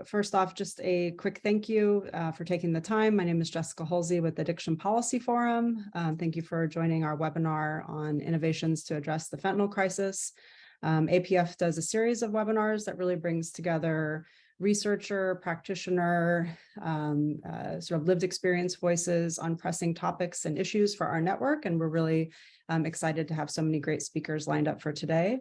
First off, just a quick thank you for taking the time. My name is Jessica Halsey with Addiction Policy Forum. Thank you for joining our webinar on innovations to address the fentanyl crisis. APF does a series of webinars that really brings together researcher, practitioner, sort of lived experience voices on pressing topics and issues for our network. And we're really excited to have so many great speakers lined up for today.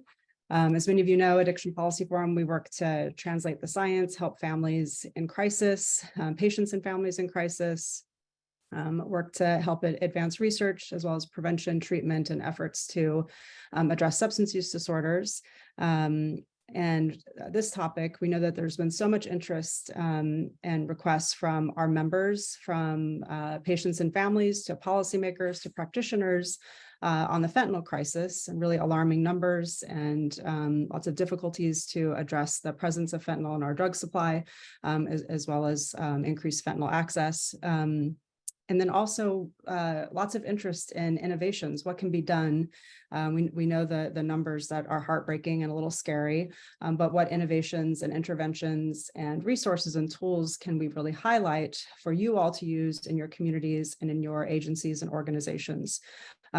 As many of you know, Addiction Policy Forum, we work to translate the science, help families in crisis, patients and families in crisis, work to help advance research, as well as prevention, treatment, and efforts to address substance use disorders. And this topic, we know that there's been so much interest and requests from our members, from patients and families to policymakers to practitioners on the fentanyl crisis, and really alarming numbers and lots of difficulties to address the presence of fentanyl in our drug supply, as well as increased fentanyl access. And then also lots of interest in innovations, what can be done. We know the numbers that are heartbreaking and a little scary, but what innovations and interventions and resources and tools can we really highlight for you all to use in your communities and in your agencies and organizations.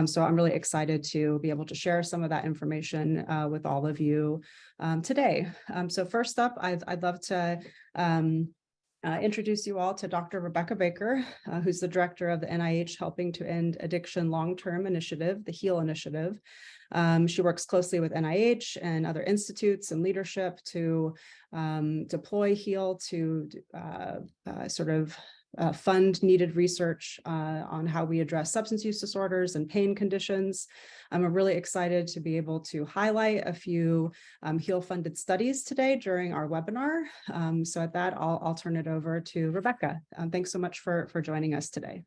So I'm really excited to be able to share some of that information with all of you today. So first up, I'd love to introduce you all to Dr. Rebecca Baker, who's the director of the NIH Helping to End Addiction Long-Term Initiative, the HEAL Initiative. She works closely with NIH and other institutes and leadership to deploy HEAL to fund needed research on how we address substance use disorders and pain conditions. I'm really excited to be able to highlight a few HEAL-funded studies today during our webinar. So at that, I'll turn it over to Rebecca. Thanks so much for joining us today.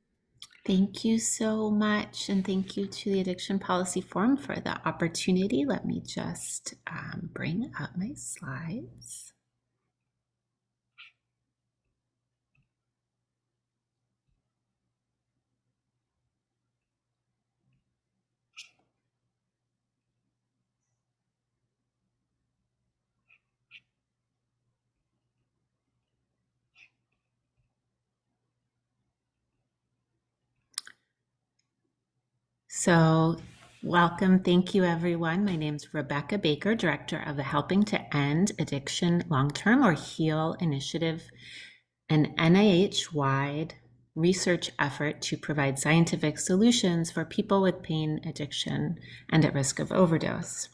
Thank you so much. And thank you to the Addiction Policy Forum for the opportunity. Let me just bring up my slides. So welcome. Thank you, everyone. My name is Rebecca Baker, Director of the Helping to End Addiction Long-Term, or HEAL Initiative, an NIH-wide research effort to provide scientific solutions for people with pain, addiction, and at risk of overdose.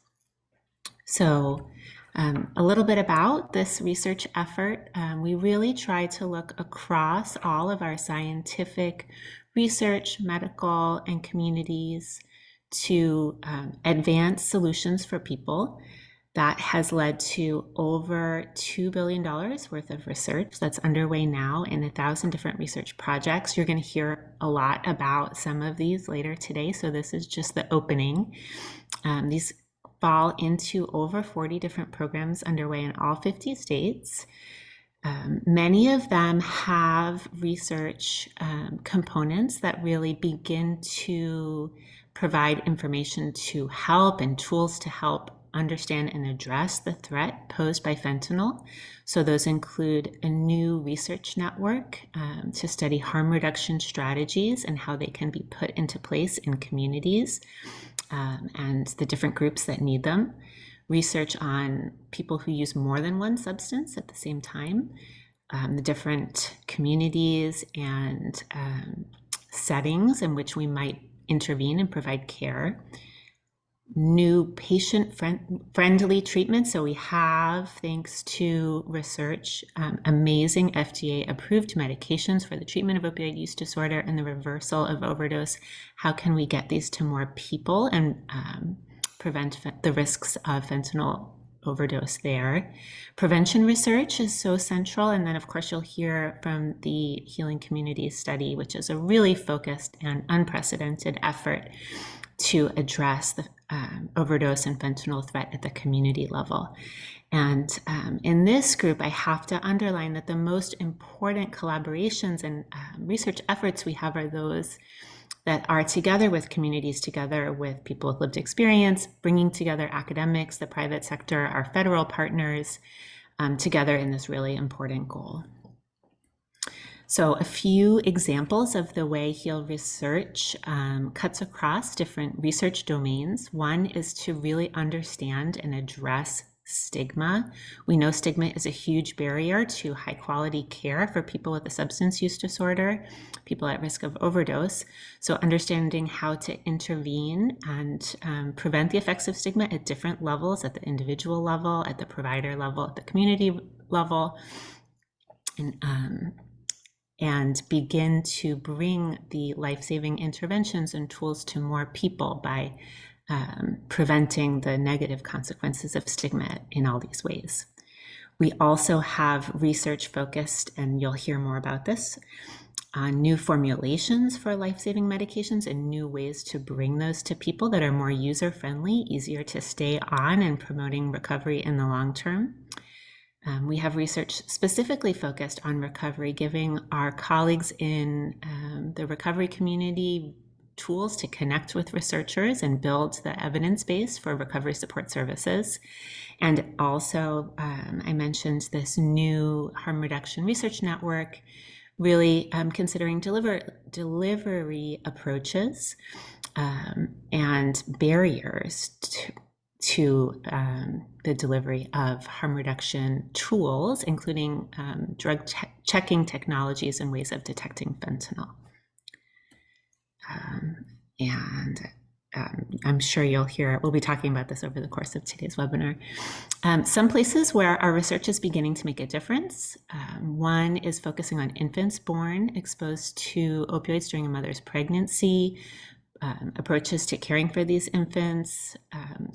So a little bit about this research effort. We really try to look across all of our scientific research, medical, and communities to advance solutions for people. That has led to over $2 billion worth of research that's underway now in 1,000 different research projects. You're going to hear a lot about some of these later today, so this is just the opening. These fall into over 40 different programs underway in all 50 states. Many of them have research components that really begin to provide information to help and tools to help understand and address the threat posed by fentanyl. So those include a new research network to study harm reduction strategies and how they can be put into place in communities and the different groups that need them. Research on people who use more than one substance at the same time, the different communities and settings in which we might intervene and provide care. New patient-friendly treatments. So we have, thanks to research, amazing FDA-approved medications for the treatment of opioid use disorder and the reversal of overdose. How can we get these to more people and prevent the risks of fentanyl overdose there? Prevention research is so central. And then, of course, you'll hear from the Healing Communities study, which is a really focused and unprecedented effort to address the overdose and fentanyl threat at the community level. And in this group, I have to underline that the most important collaborations and research efforts we have are those that are together with communities, together with people with lived experience, bringing together academics, the private sector, our federal partners, together in this really important goal. So a few examples of the way HEAL research cuts across different research domains. One is to really understand and address stigma. We know stigma is a huge barrier to high quality care for people with a substance use disorder, people at risk of overdose. So understanding how to intervene and prevent the effects of stigma at different levels, at the individual level, at the provider level, at the community level, and begin to bring the life-saving interventions and tools to more people by preventing the negative consequences of stigma in all these ways. We also have research focused, and you'll hear more about this, on new formulations for life-saving medications and new ways to bring those to people that are more user-friendly, easier to stay on, and promoting recovery in the long term. We have research specifically focused on recovery, giving our colleagues in the recovery community tools to connect with researchers and build the evidence base for recovery support services. And also, I mentioned this new harm reduction research network, really considering delivery approaches and barriers to the delivery of harm reduction tools, including drug checking technologies and ways of detecting fentanyl. I'm sure you'll hear, we'll be talking about this over the course of today's webinar. Some places where our research is beginning to make a difference. One is focusing on infants born exposed to opioids during a mother's pregnancy. Approaches to caring for these infants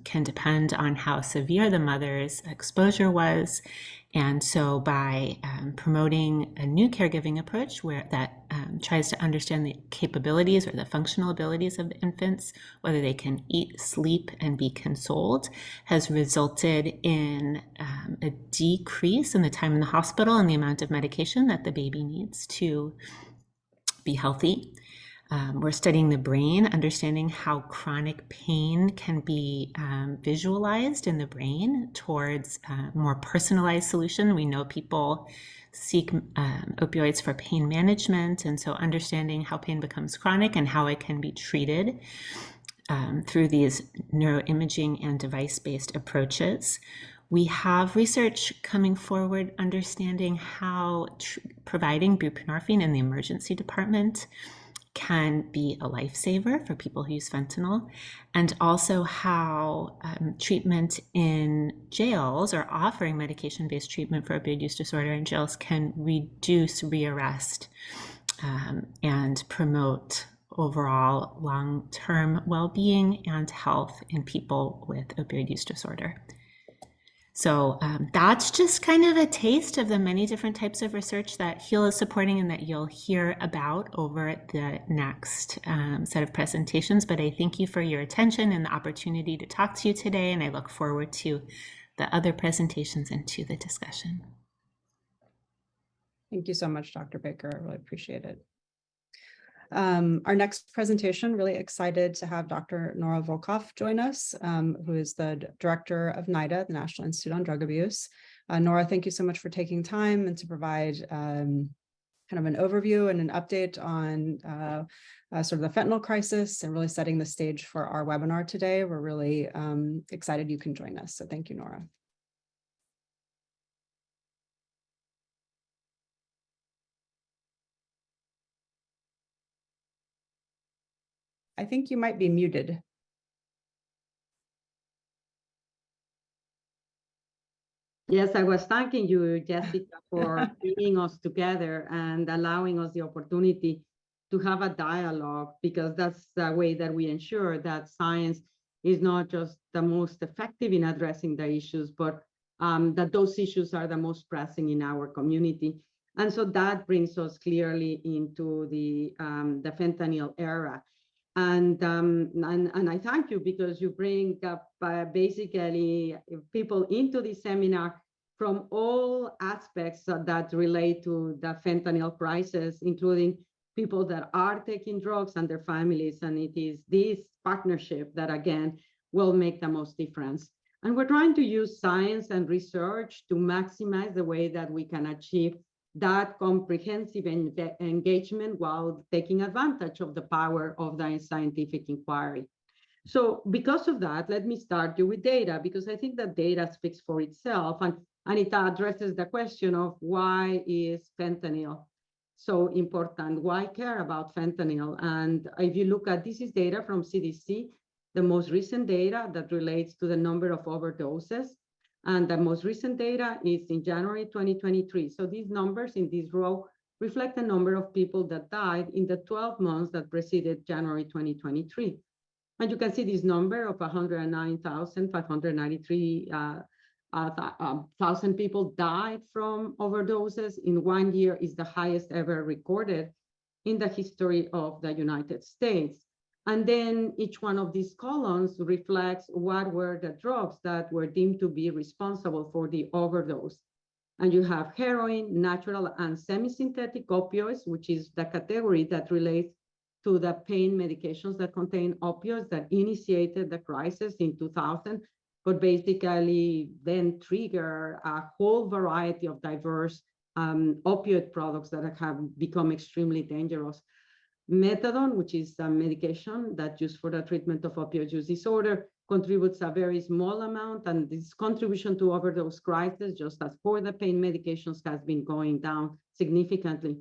can depend on how severe the mother's exposure was. And so by promoting a new caregiving approach that tries to understand the capabilities or the functional abilities of the infants, whether they can eat, sleep, and be consoled, has resulted in a decrease in the time in the hospital and the amount of medication that the baby needs to be healthy. We're studying the brain, understanding how chronic pain can be visualized in the brain towards a more personalized solution. We know people seek opioids for pain management, and so understanding how pain becomes chronic and how it can be treated through these neuroimaging and device-based approaches. We have research coming forward understanding how providing buprenorphine in the emergency department can be a lifesaver for people who use fentanyl, and also how treatment in jails or offering medication-based treatment for opioid use disorder in jails can reduce rearrest and promote overall long-term well-being and health in people with opioid use disorder. So that's just kind of a taste of the many different types of research that HEAL is supporting and that you'll hear about over the next set of presentations. But I thank you for your attention and the opportunity to talk to you today, and I look forward to the other presentations and to the discussion. Thank you so much, Dr. Baker. I really appreciate it. Our next presentation, really excited to have Dr. Nora Volkoff join us, who is the director of NIDA, the National Institute on Drug Abuse. Nora, thank you so much for taking time and to provide kind of an overview and an update on sort of the fentanyl crisis and really setting the stage for our webinar today. We're really excited you can join us. So thank you, Nora. I think you might be muted. Yes, I was thanking you, Jessica, for bringing us together and allowing us the opportunity to have a dialogue, because that's the way that we ensure that science is not just the most effective in addressing the issues, but that those issues are the most pressing in our community. And so that brings us clearly into the fentanyl era. And I thank you because you bring up basically people into the seminar from all aspects that relate to the fentanyl crisis, including people that are taking drugs and their families. And it is this partnership that, again, will make the most difference. And we're trying to use science and research to maximize the way that we can achieve that comprehensive engagement while taking advantage of the power of the scientific inquiry. So because of that, let me start you with data, because I think that data speaks for itself, and it addresses the question of why is fentanyl so important? Why care about fentanyl? And if you look at, this is data from CDC, the most recent data that relates to the number of overdoses. And the most recent data is in January 2023. So these numbers in this row reflect the number of people that died in the 12 months that preceded January 2023. And you can see this number of 109,593 thousand people died from overdoses in 1 year, is the highest ever recorded in the history of the United States. And then each one of these columns reflects what were the drugs that were deemed to be responsible for the overdose. And you have heroin, natural and semi-synthetic opioids, which is the category that relates to the pain medications that contain opioids that initiated the crisis in 2000, but basically then trigger a whole variety of diverse opioid products that have become extremely dangerous. Methadone, which is a medication that's used for the treatment of opioid use disorder, contributes a very small amount, and this contribution to overdose crisis, just as for the pain medications, has been going down significantly.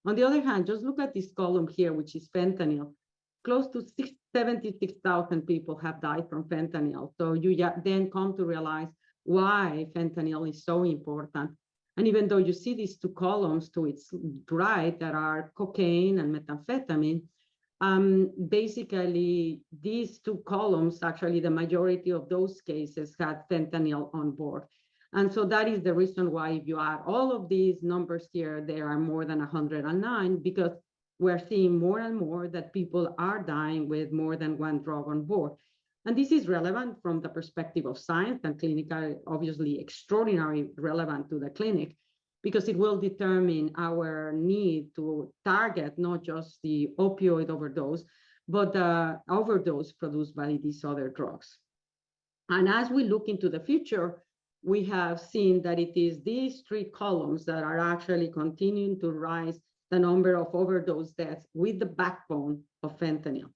On the other hand, just look at this column here, which is fentanyl. Close to 76,000 people have died from fentanyl. So you then come to realize why fentanyl is so important. And even though you see these two columns to its right that are cocaine and methamphetamine, basically these two columns, actually the majority of those cases had fentanyl on board. And so that is the reason why if you add all of these numbers here, there are more than 109, because we're seeing more and more that people are dying with more than one drug on board. And this is relevant from the perspective of science and clinical, obviously extraordinarily relevant to the clinic, because it will determine our need to target not just the opioid overdose, but the overdose produced by these other drugs. And as we look into the future, we have seen that it is these three columns that are actually continuing to rise the number of overdose deaths with the backbone of fentanyl.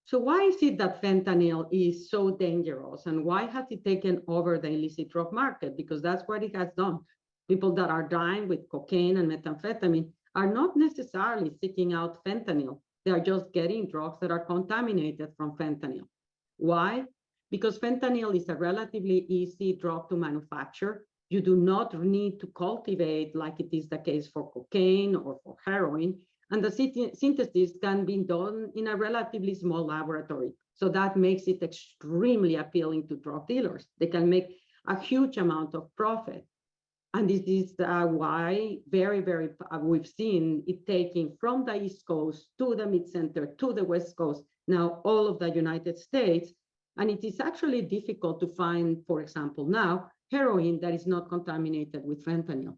So why is it that fentanyl is so dangerous, and why has it taken over the illicit drug market? Because that's what it has done. People that are dying with cocaine and methamphetamine are not necessarily seeking out fentanyl. They are just getting drugs that are contaminated from fentanyl. Why? Because fentanyl is a relatively easy drug to manufacture. You do not need to cultivate like it is the case for cocaine or for heroin. And the synthesis can be done in a relatively small laboratory. So that makes it extremely appealing to drug dealers. They can make a huge amount of profit. And this is why we've seen it taking from the East Coast to the Mid-Center to the West Coast, now all of the United States. And it is actually difficult to find, for example, now heroin that is not contaminated with fentanyl.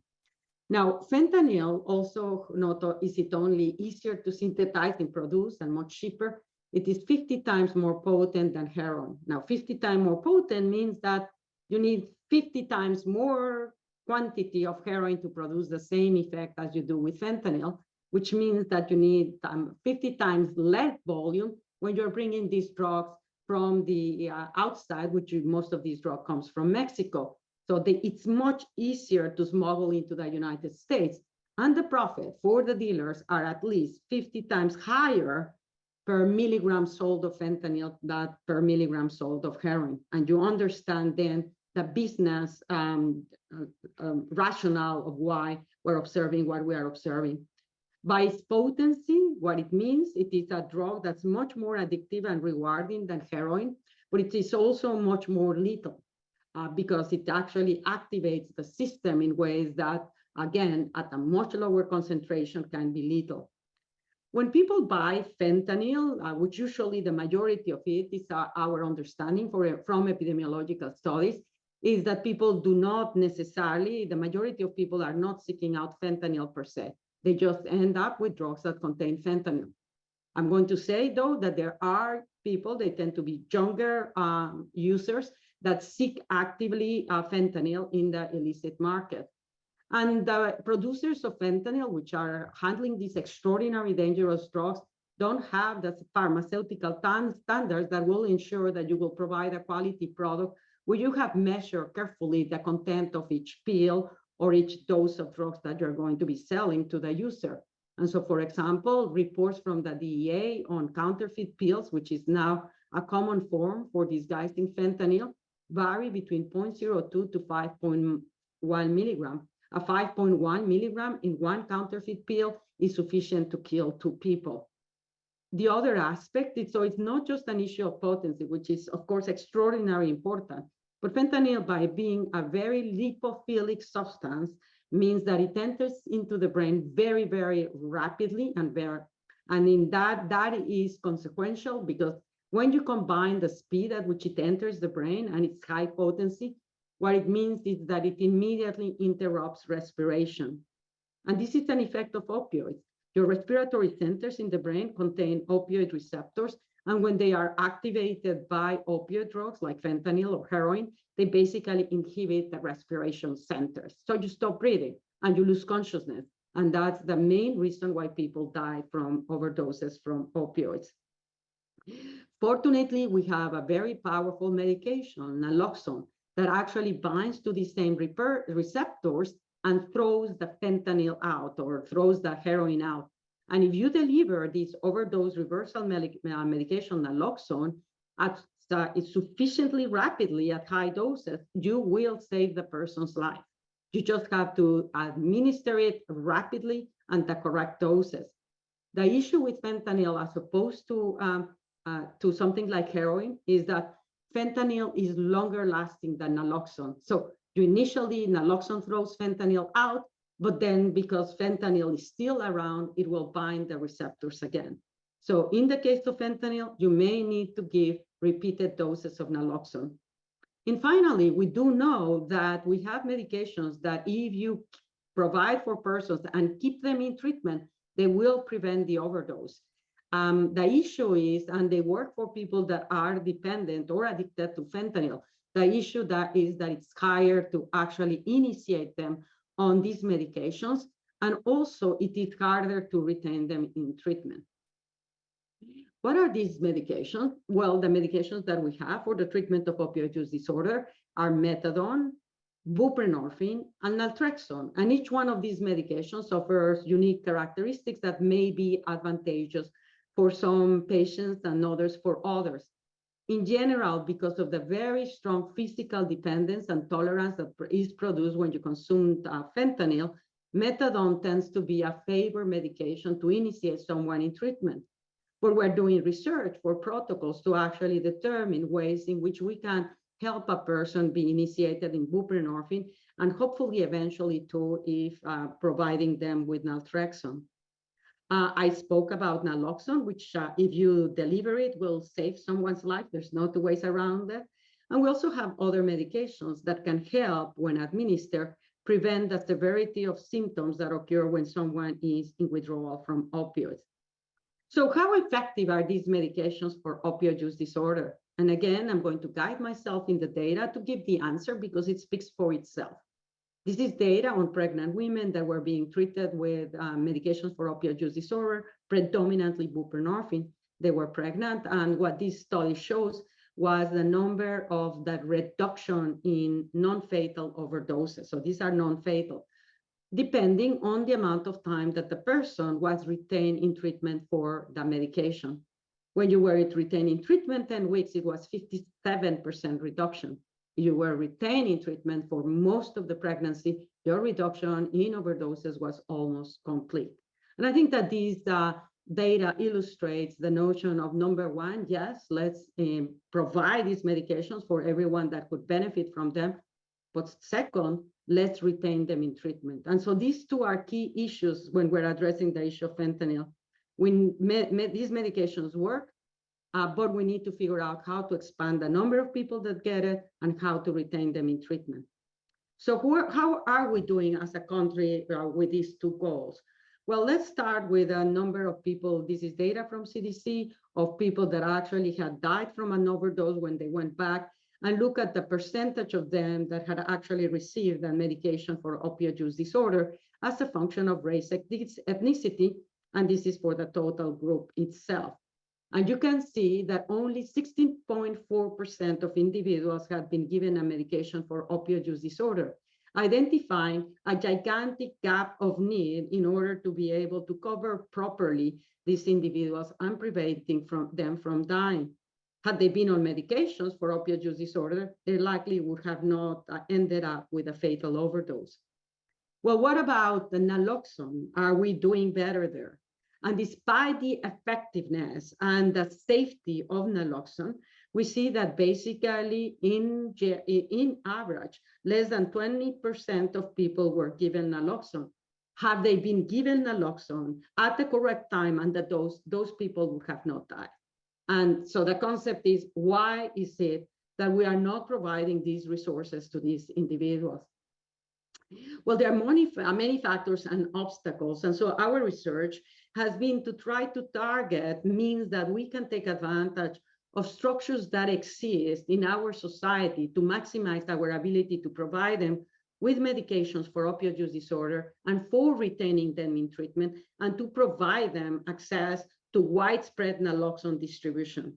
Now, fentanyl also not is it only easier to synthesize and produce and much cheaper. It is 50 times more potent than heroin. Now, 50 times more potent means that you need 50 times more quantity of heroin to produce the same effect as you do with fentanyl, which means that you need 50 times less volume when you're bringing these drugs from the outside, which most of these drugs comes from Mexico. So it's much easier to smuggle into the United States. And the profit for the dealers are at least 50 times higher per milligram sold of fentanyl than per milligram sold of heroin. And you understand then the business rationale of why we're observing what we are observing. By its potency, what it means, it is a drug that's much more addictive and rewarding than heroin, but it is also much more lethal. Because it actually activates the system in ways that, again, at a much lower concentration can be lethal. When people buy fentanyl, which usually the majority of it is our understanding from epidemiological studies, is that people do not necessarily, the majority of people are not seeking out fentanyl per se. They just end up with drugs that contain fentanyl. I'm going to say, though, that there are people, they tend to be younger users, that seek actively fentanyl in the illicit market. And the producers of fentanyl, which are handling these extraordinary dangerous drugs, don't have the pharmaceutical standards that will ensure that you will provide a quality product where you have measured carefully the content of each pill or each dose of drugs that you're going to be selling to the user. And so, for example, reports from the DEA on counterfeit pills, which is now a common form for disguising fentanyl, vary between 0.02 to 5.1 milligram. A 5.1 milligram in one counterfeit pill is sufficient to kill 2 people. The other aspect is, so it's not just an issue of potency, which is, of course, extraordinarily important, but fentanyl, by being a very lipophilic substance, means that it enters into the brain very, very rapidly, and in that is consequential, because when you combine the speed at which it enters the brain and its high potency, what it means is that it immediately interrupts respiration. And this is an effect of opioids. Your respiratory centers in the brain contain opioid receptors, and when they are activated by opioid drugs like fentanyl or heroin, they basically inhibit the respiration centers. So you stop breathing and you lose consciousness. And that's the main reason why people die from overdoses from opioids. Fortunately, we have a very powerful medication, naloxone, that actually binds to the same receptors and throws the fentanyl out, or throws the heroin out. And if you deliver this overdose reversal medication, naloxone, at sufficiently rapidly at high doses, you will save the person's life. You just have to administer it rapidly and the correct doses. The issue with fentanyl, as opposed to something like heroin, is that fentanyl is longer lasting than naloxone. So initially, naloxone throws fentanyl out, but then because fentanyl is still around, it will bind the receptors again. So in the case of fentanyl, you may need to give repeated doses of naloxone. And finally, we do know that we have medications that if you provide for persons and keep them in treatment, they will prevent the overdose. The issue is, and they work for people that are dependent or addicted to fentanyl, the issue that is that it's higher to actually initiate them on these medications, and also it is harder to retain them in treatment. What are these medications? Well, the medications that we have for the treatment of opioid use disorder are methadone, buprenorphine, and naltrexone. And each one of these medications offers unique characteristics that may be advantageous for some patients and others for others. In general, because of the very strong physical dependence and tolerance that is produced when you consume fentanyl, methadone tends to be a favored medication to initiate someone in treatment. But we're doing research for protocols to actually determine ways in which we can help a person be initiated in buprenorphine, and hopefully eventually too, if providing them with naltrexone. I spoke about naloxone, which if you deliver it, will save someone's life. There's no two ways around it. And we also have other medications that can help, when administered, prevent the severity of symptoms that occur when someone is in withdrawal from opioids. So how effective are these medications for opioid use disorder? And again, I'm going to guide myself in the data to give the answer because it speaks for itself. This is data on pregnant women that were being treated with medications for opioid use disorder, predominantly buprenorphine. They were pregnant, and what this study shows was the number of that reduction in non-fatal overdoses. So these are non-fatal, depending on the amount of time that the person was retained in treatment for the medication. When you were retained in treatment 10 weeks, it was 57% reduction. You were retained in treatment for most of the pregnancy, your reduction in overdoses was almost complete. And I think that these data illustrates the notion of, number one, yes, let's provide these medications for everyone that could benefit from them. But second, let's retain them in treatment. And so these two are key issues when we're addressing the issue of fentanyl. When these medications work, but we need to figure out how to expand the number of people that get it and how to retain them in treatment. So how are we doing as a country with these two goals? Well, let's start with a number of people. This is data from CDC of people that actually had died from an overdose when they went back. and look at the percentage of them that had actually received a medication for opioid use disorder as a function of race, ethnicity, and this is for the total group itself. And you can see that only 16.4% of individuals had been given a medication for opioid use disorder, identifying a gigantic gap of need in order to be able to cover properly these individuals and preventing them from dying. Had they been on medications for opioid use disorder, they likely would have not ended up with a fatal overdose. Well, what about the naloxone? Are we doing better there? And despite the effectiveness and the safety of naloxone, we see that basically in average, less than 20% of people were given naloxone. Had they been given naloxone at the correct time and the dose, those people would have not died. And so the concept is, why is it that we are not providing these resources to these individuals? Well, there are many factors and obstacles. And so our research has been to try to target means that we can take advantage of structures that exist in our society to maximize our ability to provide them with medications for opioid use disorder and for retaining them in treatment, and to provide them access to widespread naloxone distribution.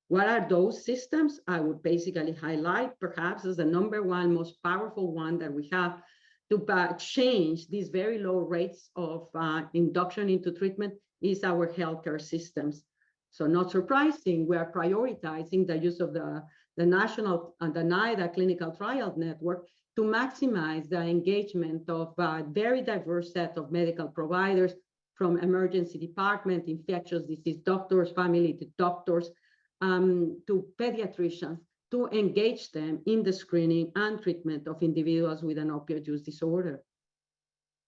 What are those systems? I would basically highlight perhaps as the number one most powerful one that we have to change these very low rates of induction into treatment is our healthcare systems. So not surprising, we are prioritizing the use of the national and the NIDA clinical trial network to maximize the engagement of a very diverse set of medical providers, from emergency department, infectious disease doctors, family doctors, to pediatricians, to engage them in the screening and treatment of individuals with an opioid use disorder.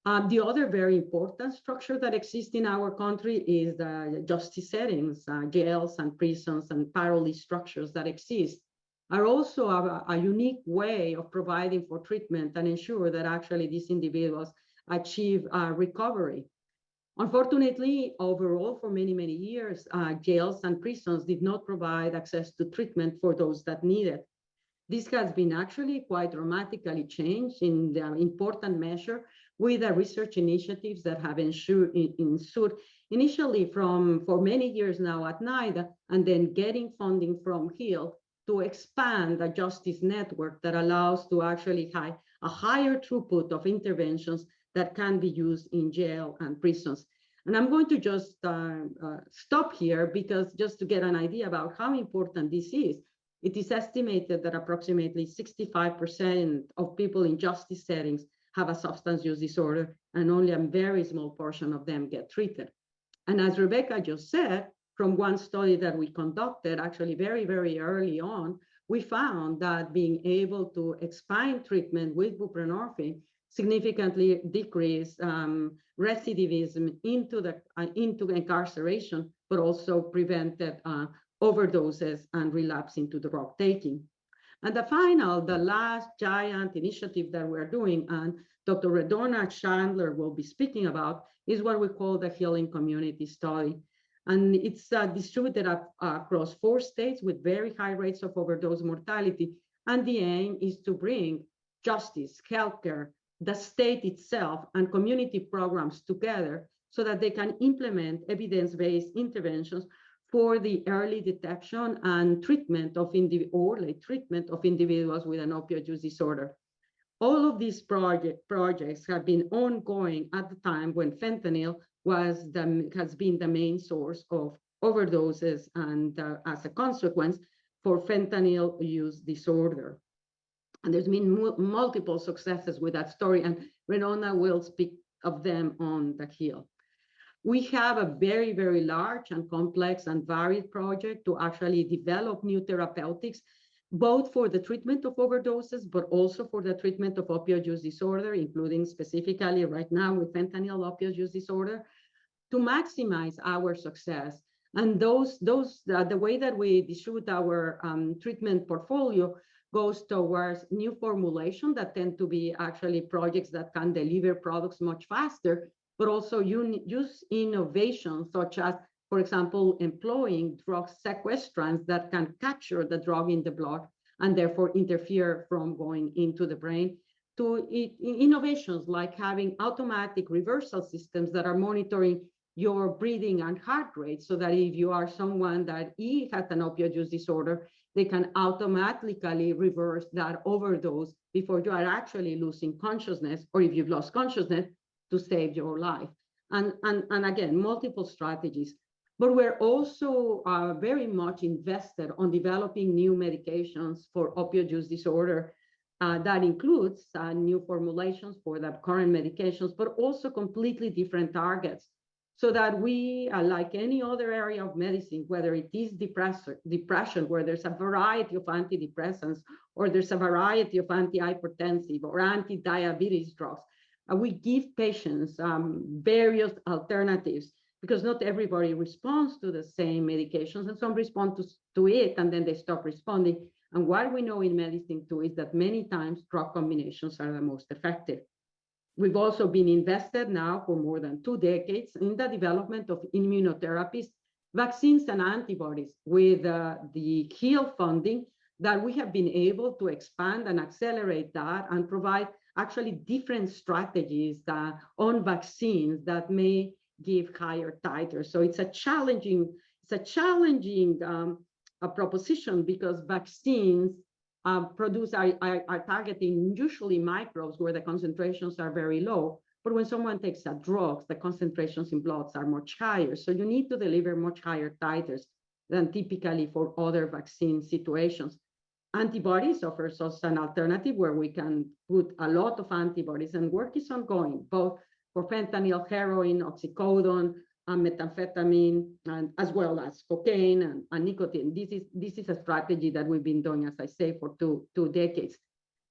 The other very important structure that exists in our country is the justice settings, jails and prisons and parole structures that exist are also a unique way of providing for treatment and ensure that actually these individuals achieve recovery. Unfortunately, overall, for many, many years, jails and prisons did not provide access to treatment for those that need it. This has been actually quite dramatically changed in the important measure with the research initiatives that have ensued initially for many years now at NIDA, and then getting funding from HEAL to expand the justice network that allows to actually have a higher throughput of interventions that can be used in jail and prisons. And I'm going to just stop here, because just to get an idea about how important this is, it is estimated that approximately 65% of people in justice settings have a substance use disorder, and only a very small portion of them get treated. And as Rebecca just said, from one study that we conducted actually very, very early on, we found that being able to expand treatment with buprenorphine significantly decreased recidivism into incarceration, but also prevented overdoses and relapse into drug taking. And the last giant initiative that we're doing, and Dr. Redona Chandler will be speaking about, is what we call the Healing Community Study. And it's distributed across 4 states with very high rates of overdose mortality. And the aim is to bring justice, healthcare, the state itself, and community programs together so that they can implement evidence-based interventions for the early detection and treatment of individuals with an opioid use disorder. All of these projects have been ongoing at the time when fentanyl has been the main source of overdoses and as a consequence for fentanyl use disorder. And there's been multiple successes with that story, and Renona will speak of them on the Hill. We have a very, very large and complex and varied project to actually develop new therapeutics, both for the treatment of overdoses, but also for the treatment of opioid use disorder, including specifically right now with fentanyl opioid use disorder, to maximize our success. And the way that we distribute our treatment portfolio goes towards new formulation that tend to be actually projects that can deliver products much faster, but also use innovation such as, for example, employing drug sequestrants that can capture the drug in the blood and therefore interfere from going into the brain, to innovations like having automatic reversal systems that are monitoring your breathing and heart rate, so that if you are someone that has an opioid use disorder, they can automatically reverse that overdose before you are actually losing consciousness, or if you've lost consciousness, to save your life. And again, multiple strategies. But we're also very much invested on developing new medications for opioid use disorder. That includes new formulations for the current medications, but also completely different targets, so that we, like any other area of medicine, whether it is depression, where there's a variety of antidepressants, or there's a variety of antihypertensive or anti-diabetes drugs, we give patients various alternatives, because not everybody responds to the same medications, and some respond to it and then they stop responding. And what we know in medicine too is that many times drug combinations are the most effective. We've also been invested now for more than 2 decades in the development of immunotherapies, vaccines, and antibodies. With the HEAL funding, that we have been able to expand and accelerate that and provide actually different strategies on vaccines that may give higher titers. So it's a challenging proposition, because vaccines are targeting usually microbes where the concentrations are very low. But when someone takes a drug, the concentrations in bloods are much higher. So you need to deliver much higher titers than typically for other vaccine situations. Antibodies offers us an alternative where we can put a lot of antibodies, and work is ongoing, both for fentanyl, heroin, oxycodone, methamphetamine, and as well as cocaine and nicotine. This is a strategy that we've been doing, as I say, for two decades.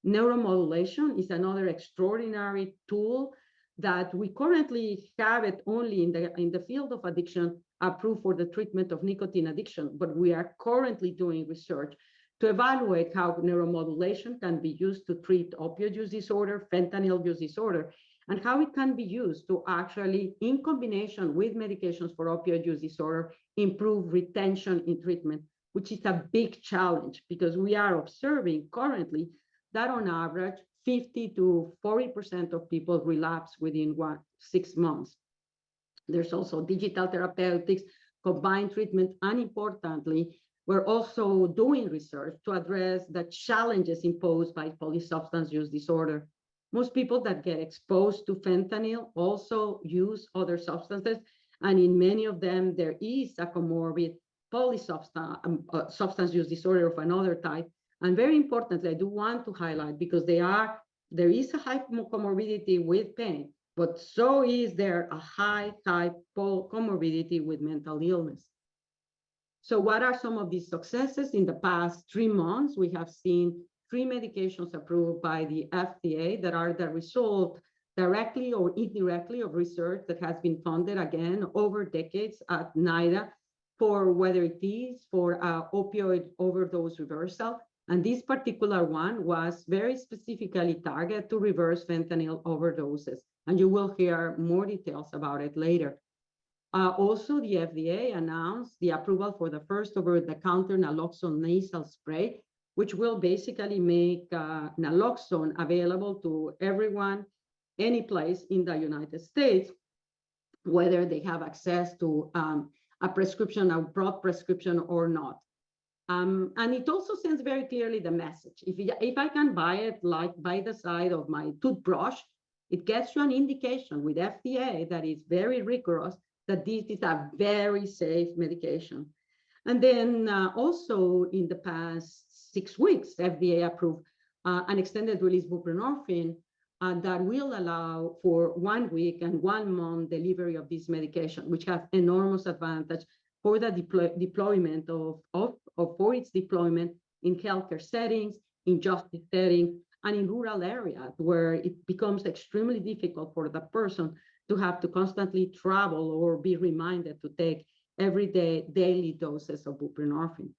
Neuromodulation is another extraordinary tool that we currently have it only in the field of addiction, approved for the treatment of nicotine addiction, but we are currently doing research to evaluate how neuromodulation can be used to treat opioid use disorder, fentanyl use disorder, and how it can be used to actually, in combination with medications for opioid use disorder, improve retention in treatment, which is a big challenge, because we are observing currently that on average, 50 to 40% of people relapse within 6 months. There's also digital therapeutics, combined treatment, and importantly, we're also doing research to address the challenges imposed by polysubstance use disorder. Most people that get exposed to fentanyl also use other substances, and in many of them, there is a comorbid substance use disorder of another type. And very importantly, I do want to highlight, because there is a high comorbidity with pain, but so is there a high comorbidity with mental illness. So what are some of these successes? In the past 3 months, we have seen 3 medications approved by the FDA that are the result, directly or indirectly, of research that has been funded, again, over decades at NIDA, for whether it is for opioid overdose reversal. And this particular one was very specifically targeted to reverse fentanyl overdoses. And you will hear more details about it later. Also, the FDA announced the approval for the first over-the-counter naloxone nasal spray, which will basically make naloxone available to everyone, any place in the United States, whether they have access to a prescription, a broad prescription or not. And it also sends very clearly the message. If I can buy it like by the side of my toothbrush, it gets you an indication with FDA that is very rigorous that this is a very safe medication. And then also in the past 6 weeks, FDA approved an extended release buprenorphine that will allow for 1 week and 1 month delivery of this medication, which has enormous advantage for the deployment for its deployment in healthcare settings, in justice settings, and in rural areas where it becomes extremely difficult for the person to have to constantly travel or be reminded to take everyday daily doses of buprenorphine.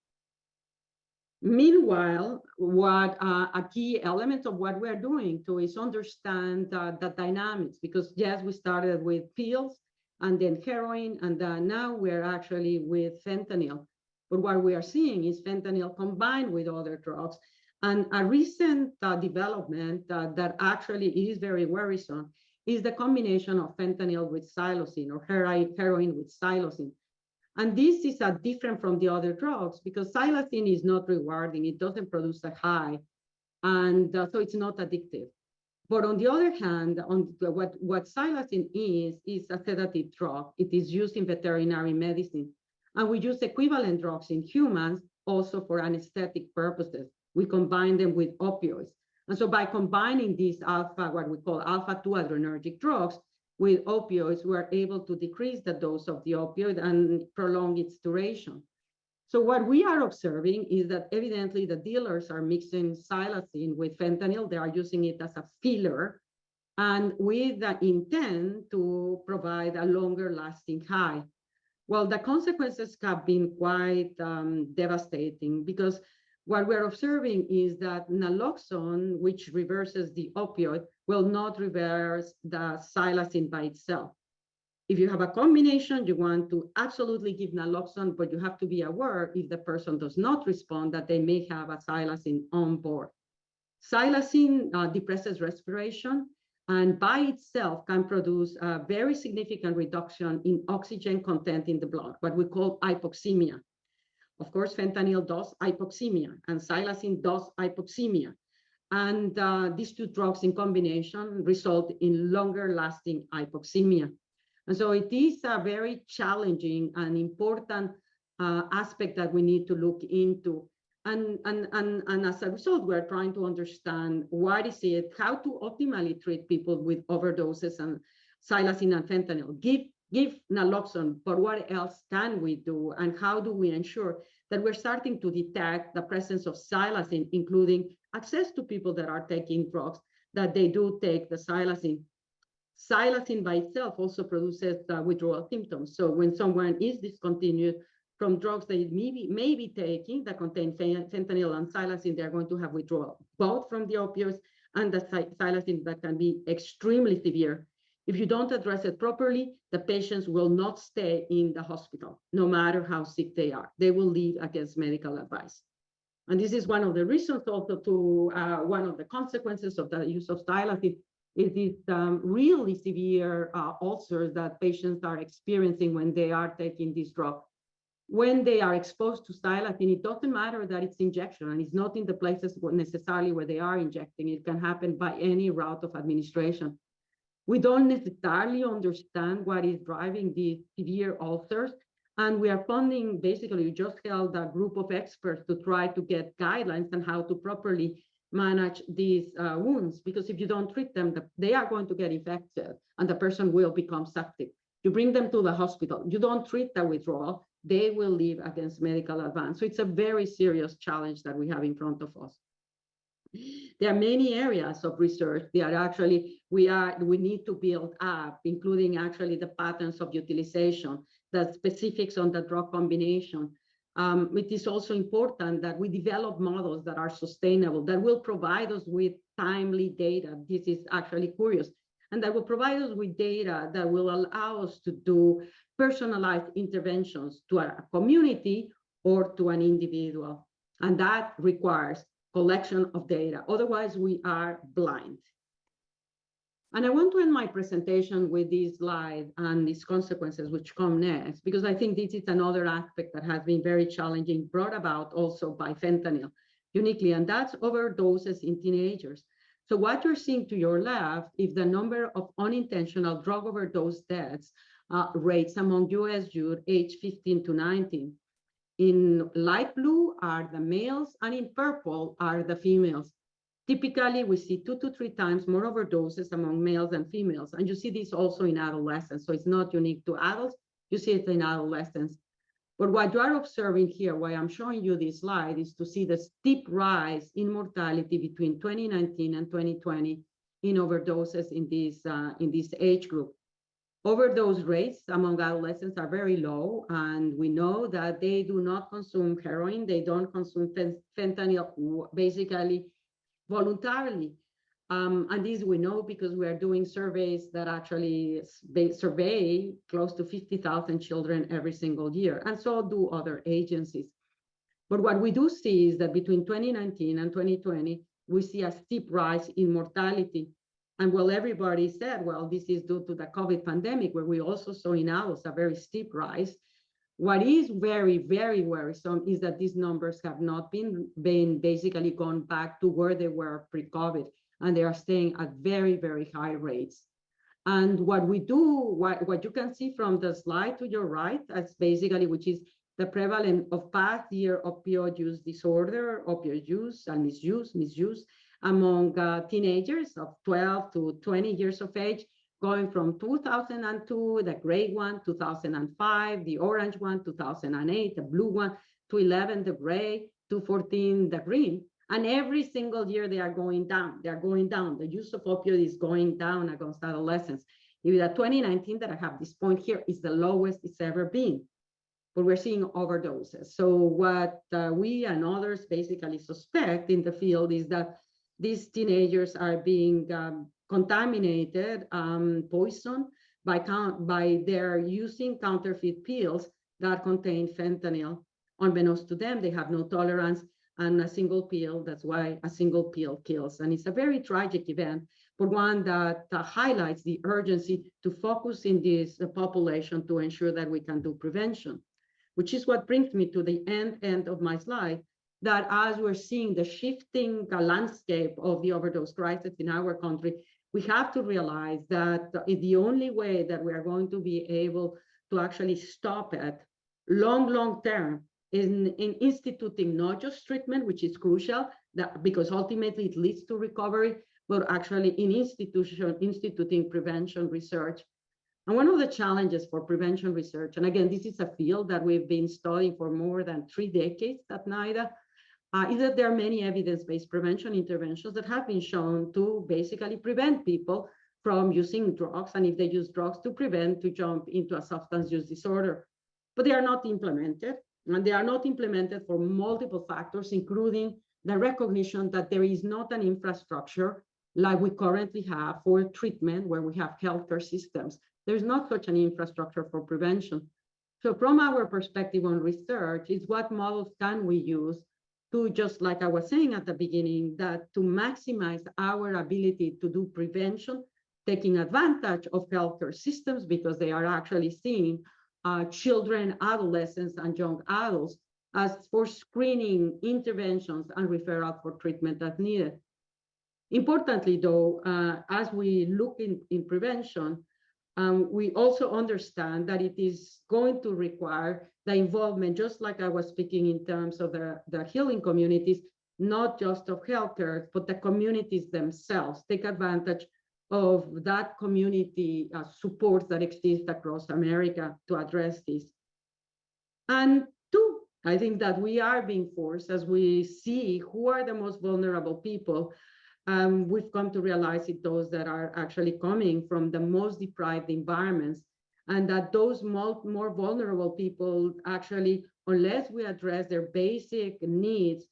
Meanwhile, what a key element of what we're doing too is understand the dynamics, because yes, we started with pills and then heroin, and now we're actually with fentanyl. But what we are seeing is fentanyl combined with other drugs. And a recent development that actually is very worrisome is the combination of fentanyl with psilocin or heroin with psilocin. And this is different from the other drugs because psilocin is not rewarding. It doesn't produce a high. And so it's not addictive. But on the other hand, what psilocin is a sedative drug. It is used in veterinary medicine. And we use equivalent drugs in humans also for anesthetic purposes. We combine them with opioids. And so by combining these what we call alpha-2 adrenergic drugs with opioids, we're able to decrease the dose of the opioid and prolong its duration. So what we are observing is that evidently the dealers are mixing psilocin with fentanyl. They are using it as a filler and with the intent to provide a longer lasting high. Well, the consequences have been quite devastating because what we're observing is that naloxone, which reverses the opioid, will not reverse the psilocin by itself. If you have a combination, you want to absolutely give naloxone, but you have to be aware if the person does not respond that they may have a psilocin on board. Psilocin depresses respiration and by itself can produce a very significant reduction in oxygen content in the blood, what we call hypoxemia. Of course, fentanyl does hypoxemia and psilocin does hypoxemia. And these two drugs in combination result in longer lasting hypoxemia. And so it is a very challenging and important aspect that we need to look into. And as a result, we're trying to understand what is it, how to optimally treat people with overdoses and psilocin and fentanyl. Give naloxone, but what else can we do? And how do we ensure that we're starting to detect the presence of psilocin, including access to people that are taking drugs, that they do take the psilocin. Psilocin by itself also produces withdrawal symptoms. So when someone is discontinued from drugs they may be taking that contain fentanyl and psilocin, they're going to have withdrawal, both from the opioids and the psilocin that can be extremely severe. If you don't address it properly, the patients will not stay in the hospital, no matter how sick they are. They will leave against medical advice. And this is one of the reasons also to one of the consequences of the use of psilocin is these really severe ulcers that patients are experiencing when they are taking this drug. When they are exposed to psilocin, it doesn't matter that it's injection and it's not in the places necessarily where they are injecting. It can happen by any route of administration. We don't necessarily understand what is driving these severe ulcers. And we are funding, basically, we just held a group of experts to try to get guidelines on how to properly manage these wounds, because if you don't treat them, they are going to get infected and the person will become septic. You bring them to the hospital, you don't treat the withdrawal, they will leave against medical advice. So it's a very serious challenge that we have in front of us. There are many areas of research that actually we need to build up, including actually the patterns of utilization, the specifics on the drug combination. It is also important that we develop models that are sustainable, that will provide us with timely data. This is actually curious. And that will provide us with data that will allow us to do personalized interventions to a community or to an individual. And that requires collection of data. Otherwise, we are blind. And I want to end my presentation with this slide and these consequences which come next, because I think this is another aspect that has been very challenging, brought about also by fentanyl uniquely, and that's overdoses in teenagers. So what you're seeing to your left is the number of unintentional drug overdose deaths rates among US youth age 15 to 19. In light blue are the males, and in purple are the females. Typically, we see 2 to 3 times more overdoses among males and females. And you see this also in adolescents. So it's not unique to adults. You see it in adolescents. But what you are observing here, why I'm showing you this slide, is to see the steep rise in mortality between 2019 and 2020 in overdoses in this age group. Overdose rates among adolescents are very low, and we know that they do not consume heroin, they don't consume fentanyl basically voluntarily. And this we know because we are doing surveys that actually survey close to 50,000 children every single year, and so do other agencies. But what we do see is that between 2019 and 2020, we see a steep rise in mortality. And while everybody said, well, this is due to the COVID pandemic, where we also saw in adults a very steep rise, what is very, very worrisome is that these numbers have not been basically gone back to where they were pre-COVID, and they are staying at very, very high rates. And what we do, what you can see from the slide to your right, that's basically, which is the prevalence of past year opioid use disorder, opioid use and misuse among teenagers of 12 to 20 years of age, going from 2002, the gray one, 2005, the orange one, 2008, the blue one, to 11, the gray, to 14, the green. And every single year they are going down. They are going down. The use of opioid is going down against adolescents. Even the 2019 that I have this point here is the lowest it's ever been. But we're seeing overdoses. So what we and others basically suspect in the field is that these teenagers are being contaminated, poisoned by their using counterfeit pills that contain fentanyl. Unbeknownst to them, they have no tolerance, and a single pill, that's why a single pill kills. And it's a very tragic event, but one that highlights the urgency to focus in this population to ensure that we can do prevention, which is what brings me to the end of my slide, that as we're seeing the shifting landscape of the overdose crisis in our country, we have to realize that the only way that we are going to be able to actually stop it long term is in instituting not just treatment, which is crucial, because ultimately it leads to recovery, but actually in instituting prevention research. And one of the challenges for prevention research, and again, this is a field that we've been studying for more than 3 decades at NIDA, is that there are many evidence-based prevention interventions that have been shown to basically prevent people from using drugs, and if they use drugs, to jump into a substance use disorder. But they are not implemented, and they are not implemented for multiple factors, including the recognition that there is not an infrastructure like we currently have for treatment, where we have healthcare systems. There's not such an infrastructure for prevention. So from our perspective on research, is what models can we use to, just like I was saying at the beginning, that to maximize our ability to do prevention, taking advantage of healthcare systems, because they are actually seeing children, adolescents, and young adults as for screening, interventions, and referral for treatment as needed. Importantly, though, as we look in prevention, we also understand that it is going to require the involvement, just like I was speaking in terms of the healing communities, not just of healthcare, but the communities themselves take advantage of that community support that exists across America to address this. And two, I think that we are being forced, as we see who are the most vulnerable people, we've come to realize it those that are actually coming from the most deprived environments, and that those more vulnerable people actually, unless we address their basic needs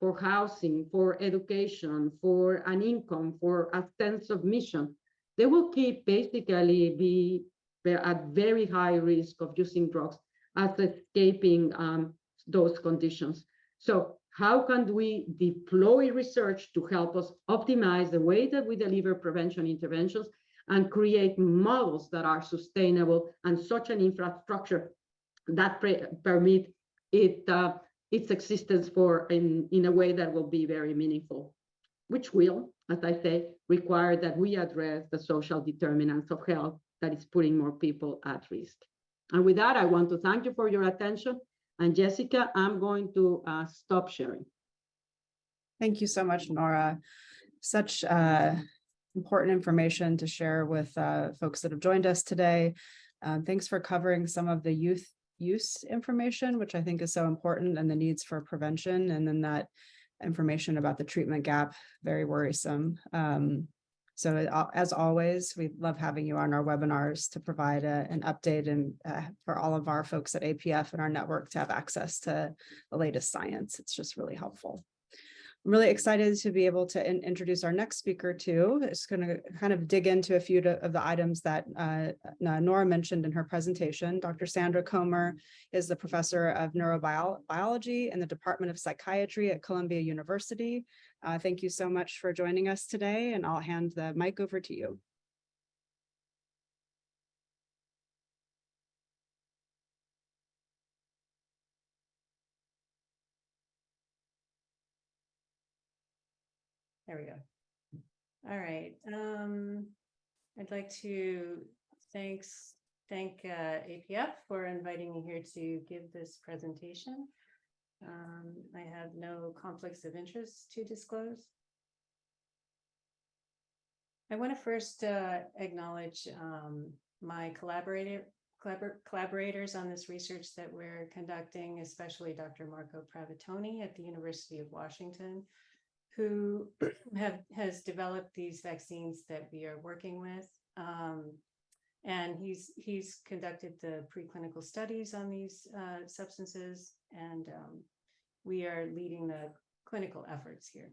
for housing, for education, for an income, for a sense of mission, they will keep basically be at very high risk of using drugs as escaping those conditions. So how can we deploy research to help us optimize the way that we deliver prevention interventions and create models that are sustainable and such an infrastructure that permit its existence in a way that will be very meaningful, which will, as I say, require that we address the social determinants of health that is putting more people at risk. And with that, I want to thank you for your attention. And Jessica, I'm going to stop sharing. Thank you so much, Nora. Such important information to share with folks that have joined us today. Thanks for covering some of the youth use information, which I think is so important, and the needs for prevention, and then that information about the treatment gap, very worrisome. So as always, we love having you on our webinars to provide an update, and for all of our folks at APF and our network to have access to the latest science. It's just really helpful. I'm really excited to be able to introduce our next speaker too. It's going to kind of dig into a few of the items that Nora mentioned in her presentation. Dr. Sandra Comer is the professor of neurobiology in the Department of Psychiatry at Columbia University. Thank you so much for joining us today, and I'll hand the mic over to you. There we go. All right. I'd like to thank APF for inviting me here to give this presentation. I have no conflicts of interest to disclose. I want to first acknowledge my collaborators on this research that we're conducting, especially Dr. Marco Pravatoni at the University of Washington, who has developed these vaccines that we are working with. And he's conducted the preclinical studies on these substances, and we are leading the clinical efforts here.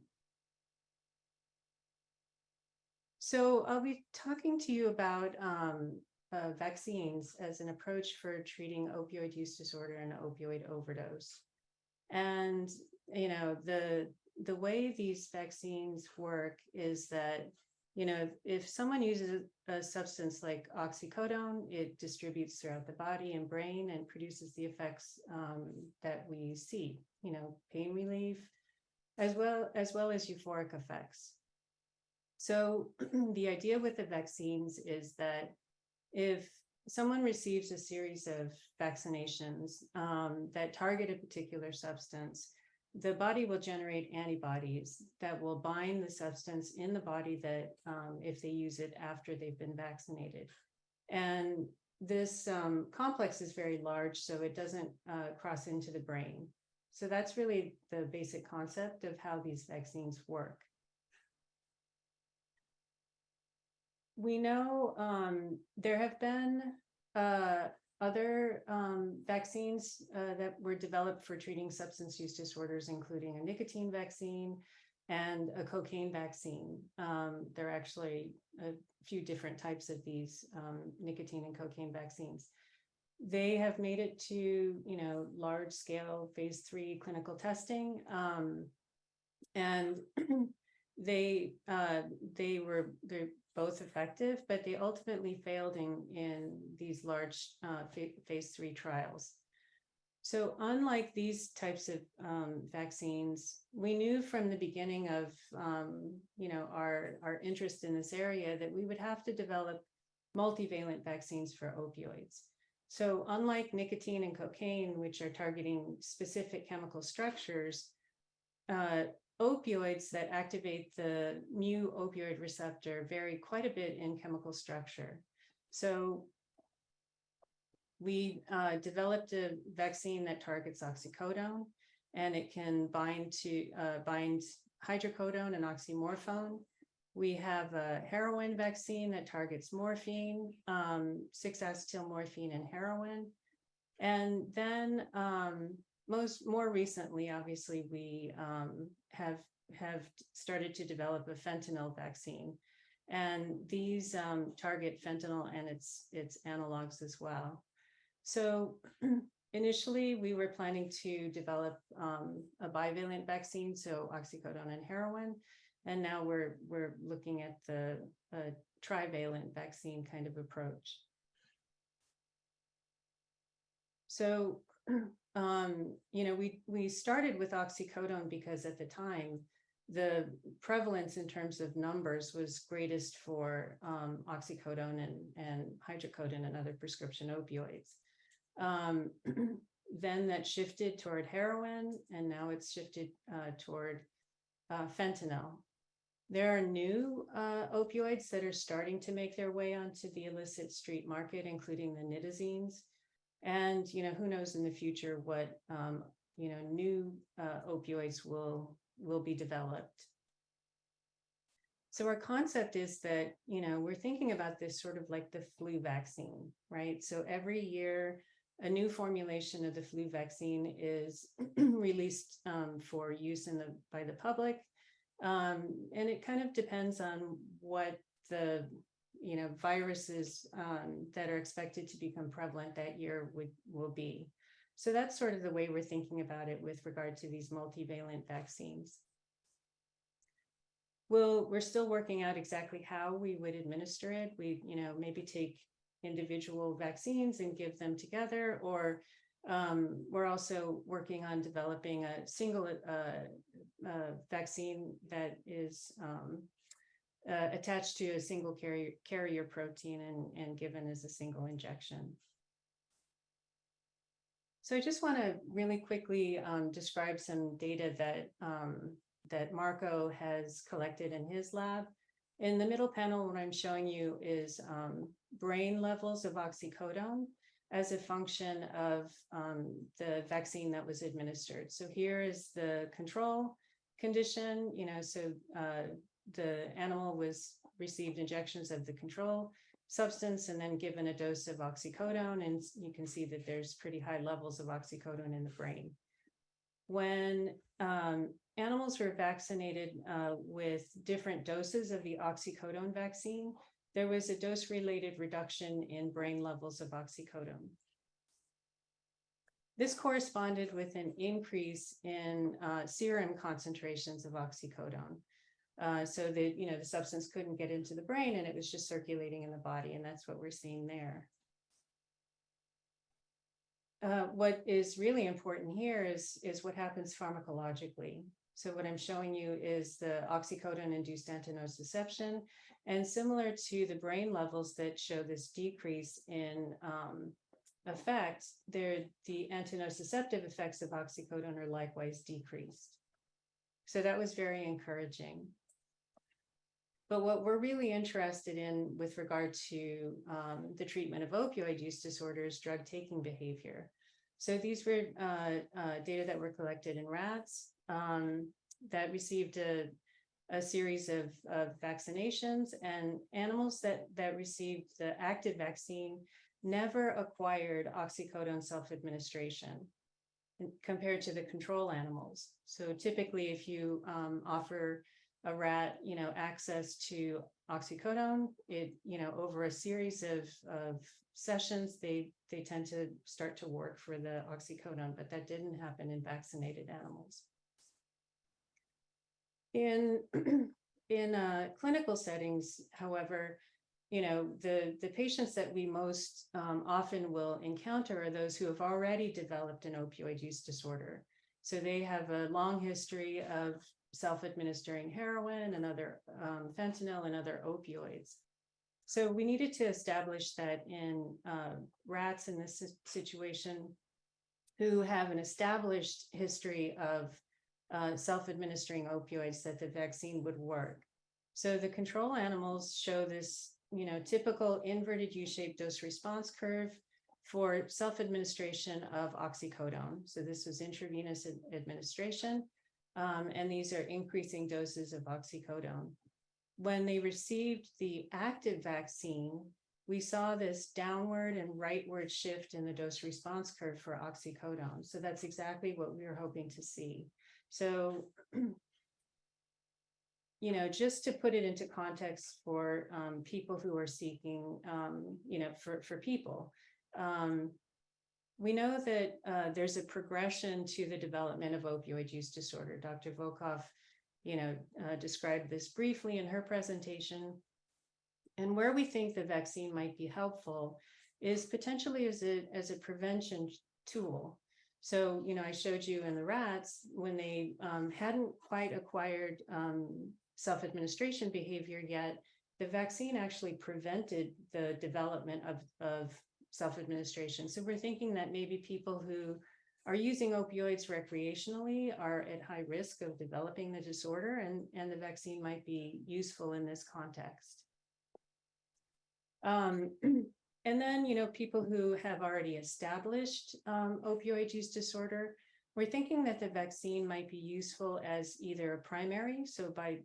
So I'll be talking to you about vaccines as an approach for treating opioid use disorder and opioid overdose. And, you know, the way these vaccines work is that, you know, if someone uses a substance like oxycodone, it distributes throughout the body and brain and produces the effects that we see, you know, pain relief, as well as euphoric effects. So the idea with the vaccines is that if someone receives a series of vaccinations that target a particular substance, the body will generate antibodies that will bind the substance in the body that if they use it after they've been vaccinated. And this complex is very large, so it doesn't cross into the brain. So that's really the basic concept of how these vaccines work. We know there have been other vaccines that were developed for treating substance use disorders, including a nicotine vaccine and a cocaine vaccine. There are actually a few different types of these nicotine and cocaine vaccines. They have made it to, you know, large scale phase 3 clinical testing, and they're both effective, but they ultimately failed in these large phase 3 trials. So unlike these types of vaccines, we knew from the beginning of you know, our interest in this area that we would have to develop multivalent vaccines for opioids. So unlike nicotine and cocaine, which are targeting specific chemical structures, opioids that activate the mu opioid receptor vary quite a bit in chemical structure. So we developed a vaccine that targets oxycodone, and it can bind hydrocodone and oxymorphone. We have a heroin vaccine that targets morphine, 6-acetylmorphine and heroin. And then more recently, obviously, we have started to develop a fentanyl vaccine, and these target fentanyl and its analogs as well. So initially, we were planning to develop a bivalent vaccine, so oxycodone and heroin, and now we're looking at the trivalent vaccine kind of approach. So you know, we started with oxycodone because at the time, the prevalence in terms of numbers was greatest for oxycodone and hydrocodone and other prescription opioids. Then that shifted toward heroin, and now it's shifted toward fentanyl. There are new opioids that are starting to make their way onto the illicit street market, including the nitazines. And, you know, who knows in the future what, you know, new opioids will be developed. So our concept is that, you know, we're thinking about this sort of like the flu vaccine, right? So every year a new formulation of the flu vaccine is released for use by the public. And it kind of depends on what the viruses that are expected to become prevalent that year will be. So that's sort of the way we're thinking about it with regard to these multivalent vaccines. We're still working out exactly how we would administer it. We, maybe take individual vaccines and give them together, or we're also working on developing a single vaccine that is attached to a single carrier protein and given as a single injection. So I just want to really quickly describe some data that Marco has collected in his lab. In the middle panel, what I'm showing you is brain levels of oxycodone as a function of the vaccine that was administered. So here is the control condition, so the animal received injections of the control substance and then given a dose of oxycodone, and you can see that there's pretty high levels of oxycodone in the brain. When animals were vaccinated with different doses of the oxycodone vaccine, there was a dose-related reduction in brain levels of oxycodone. This corresponded with an increase in serum concentrations of oxycodone. So that, the substance couldn't get into the brain and it was just circulating in the body. And that's what we're seeing there. What is really important here is what happens pharmacologically. So what I'm showing you is the oxycodone-induced antinociception, and similar to the brain levels that show this decrease in effect, the antinociceptive effects of oxycodone are likewise decreased. So that was very encouraging. But what we're really interested in with regard to the treatment of opioid use disorder is drug-taking behavior. So these were data that were collected in rats that received a series of vaccinations, and animals that received the active vaccine never acquired oxycodone self-administration compared to the control animals. So typically, if you offer a rat, access to oxycodone, over a series of sessions, they tend to start to work for the oxycodone, but that didn't happen in vaccinated animals. In clinical settings, however, the patients that we most often will encounter are those who have already developed an opioid use disorder. So they have a long history of self-administering heroin and other fentanyl and other opioids. So we needed to establish that in rats in this situation who have an established history of self-administering opioids, that the vaccine would work. So the control animals show this, typical inverted U-shaped dose response curve for self-administration of oxycodone. So this was intravenous administration. And these are increasing doses of oxycodone. When they received the active vaccine, we saw this downward and rightward shift in the dose response curve for oxycodone. So that's exactly what we were hoping to see. So, just to put it into context for people who are seeking, for people, we know that there's a progression to the development of opioid use disorder. Dr. Volkoff, described this briefly in her presentation. And where we think the vaccine might be helpful is potentially as a prevention tool. So, I showed you in the rats, when they hadn't quite acquired self-administration behavior yet, the vaccine actually prevented the development of self-administration. So we're thinking that maybe people who are using opioids recreationally are at high risk of developing the disorder, and the vaccine might be useful in this context. And then, people who have already established opioid use disorder, we're thinking that the vaccine might be useful as either a primary, so by,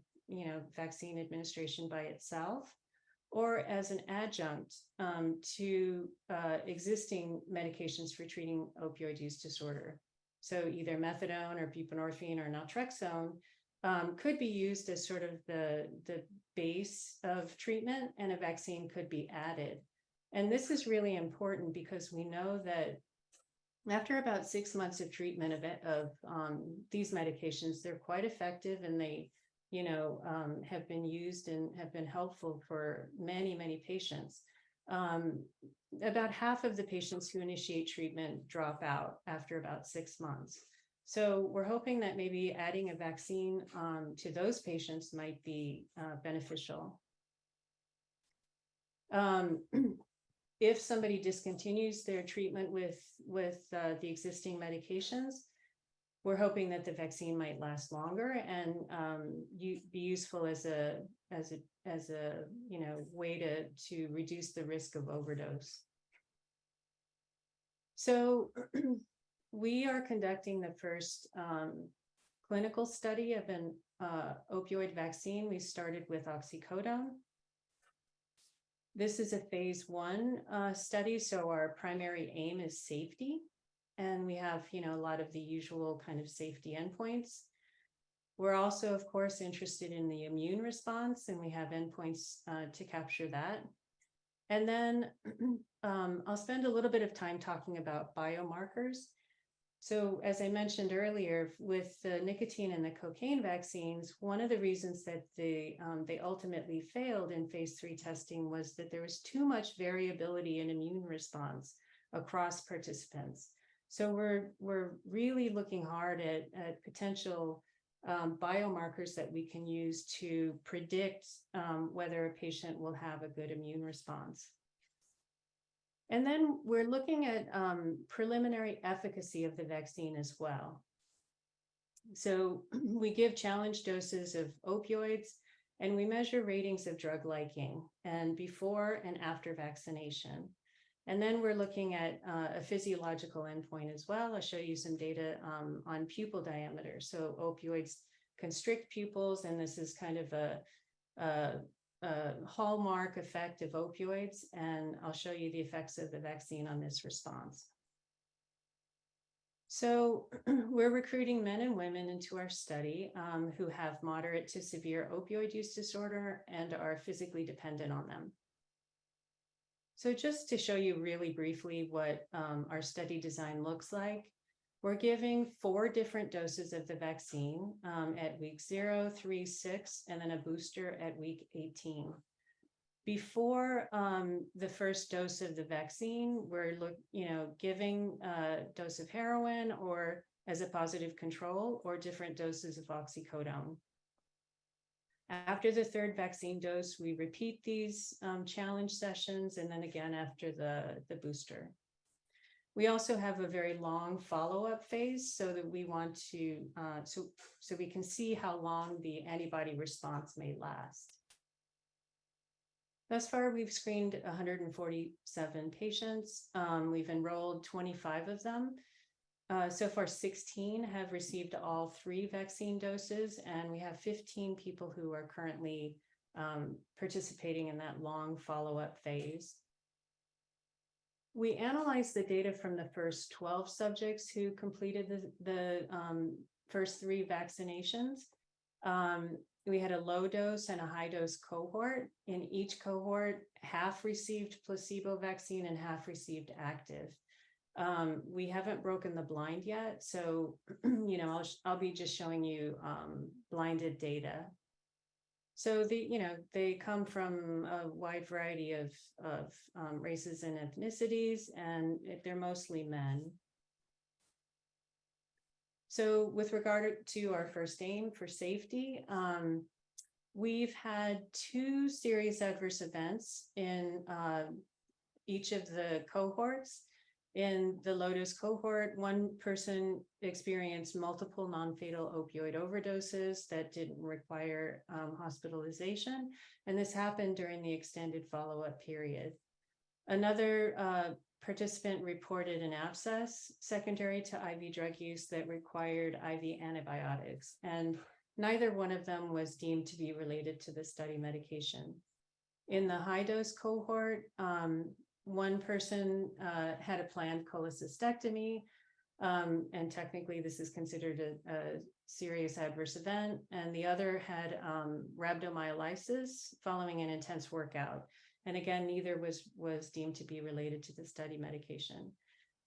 vaccine administration by itself, or as an adjunct to existing medications for treating opioid use disorder. So either methadone or buprenorphine or naltrexone could be used as sort of the base of treatment, and a vaccine could be added. And this is really important because we know that after about 6 months of treatment of these medications, they're quite effective, and they, have been used and have been helpful for many, many patients. About half of the patients who initiate treatment drop out after about 6 months. So we're hoping that maybe adding a vaccine to those patients might be beneficial. If somebody discontinues their treatment with the existing medications, we're hoping that the vaccine might last longer and be useful as a way to reduce the risk of overdose. So we are conducting the first clinical study of an opioid vaccine. We started with oxycodone. This is a phase 1 study, so our primary aim is safety. And we have, a lot of the usual kind of safety endpoints. We're also, of course, interested in the immune response, and we have endpoints to capture that. And then I'll spend a little bit of time talking about biomarkers. So as I mentioned earlier, with the nicotine and the cocaine vaccines, one of the reasons that they ultimately failed in phase 3 testing was that there was too much variability in immune response across participants. So we're really looking hard at potential biomarkers that we can use to predict whether a patient will have a good immune response. And then we're looking at preliminary efficacy of the vaccine as well. So we give challenge doses of opioids, and we measure ratings of drug liking and before and after vaccination. And then we're looking at a physiological endpoint as well. I'll show you some data on pupil diameter. So opioids constrict pupils, and this is kind of a hallmark effect of opioids. And I'll show you the effects of the vaccine on this response. So we're recruiting men and women into our study who have moderate to severe opioid use disorder and are physically dependent on them. So just to show you really briefly what our study design looks like, we're giving 4 different doses of the vaccine at week 0, 3, 6, and then a booster at week 18. Before the first dose of the vaccine, we're giving a dose of heroin or as a positive control, or different doses of oxycodone. After the 3rd vaccine dose, we repeat these challenge sessions, and then again after the booster. We also have a very long follow-up phase so that we want to, so we can see how long the antibody response may last. Thus far, we've screened 147 patients. We've enrolled 25 of them. So far, 16 have received all 3 vaccine doses, and we have 15 people who are currently participating in that long follow-up phase. We analyzed the data from the first 12 subjects who completed the first 3 vaccinations. We had a low dose and a high dose cohort. In each cohort, half received placebo vaccine and half received active. We haven't broken the blind yet, so I'll be just showing you blinded data. So they come from a wide variety of races and ethnicities, and they're mostly men. So with regard to our first aim for safety, we've had 2 serious adverse events in each of the cohorts. In the low-dose cohort, 1 person experienced multiple non-fatal opioid overdoses that didn't require hospitalization, and this happened during the extended follow-up period. Another participant reported an abscess secondary to IV drug use that required IV antibiotics, and neither one of them was deemed to be related to the study medication. In the high dose cohort, one person had a planned cholecystectomy, and technically this is considered a serious adverse event, and the other had rhabdomyolysis following an intense workout. And again, neither was deemed to be related to the study medication.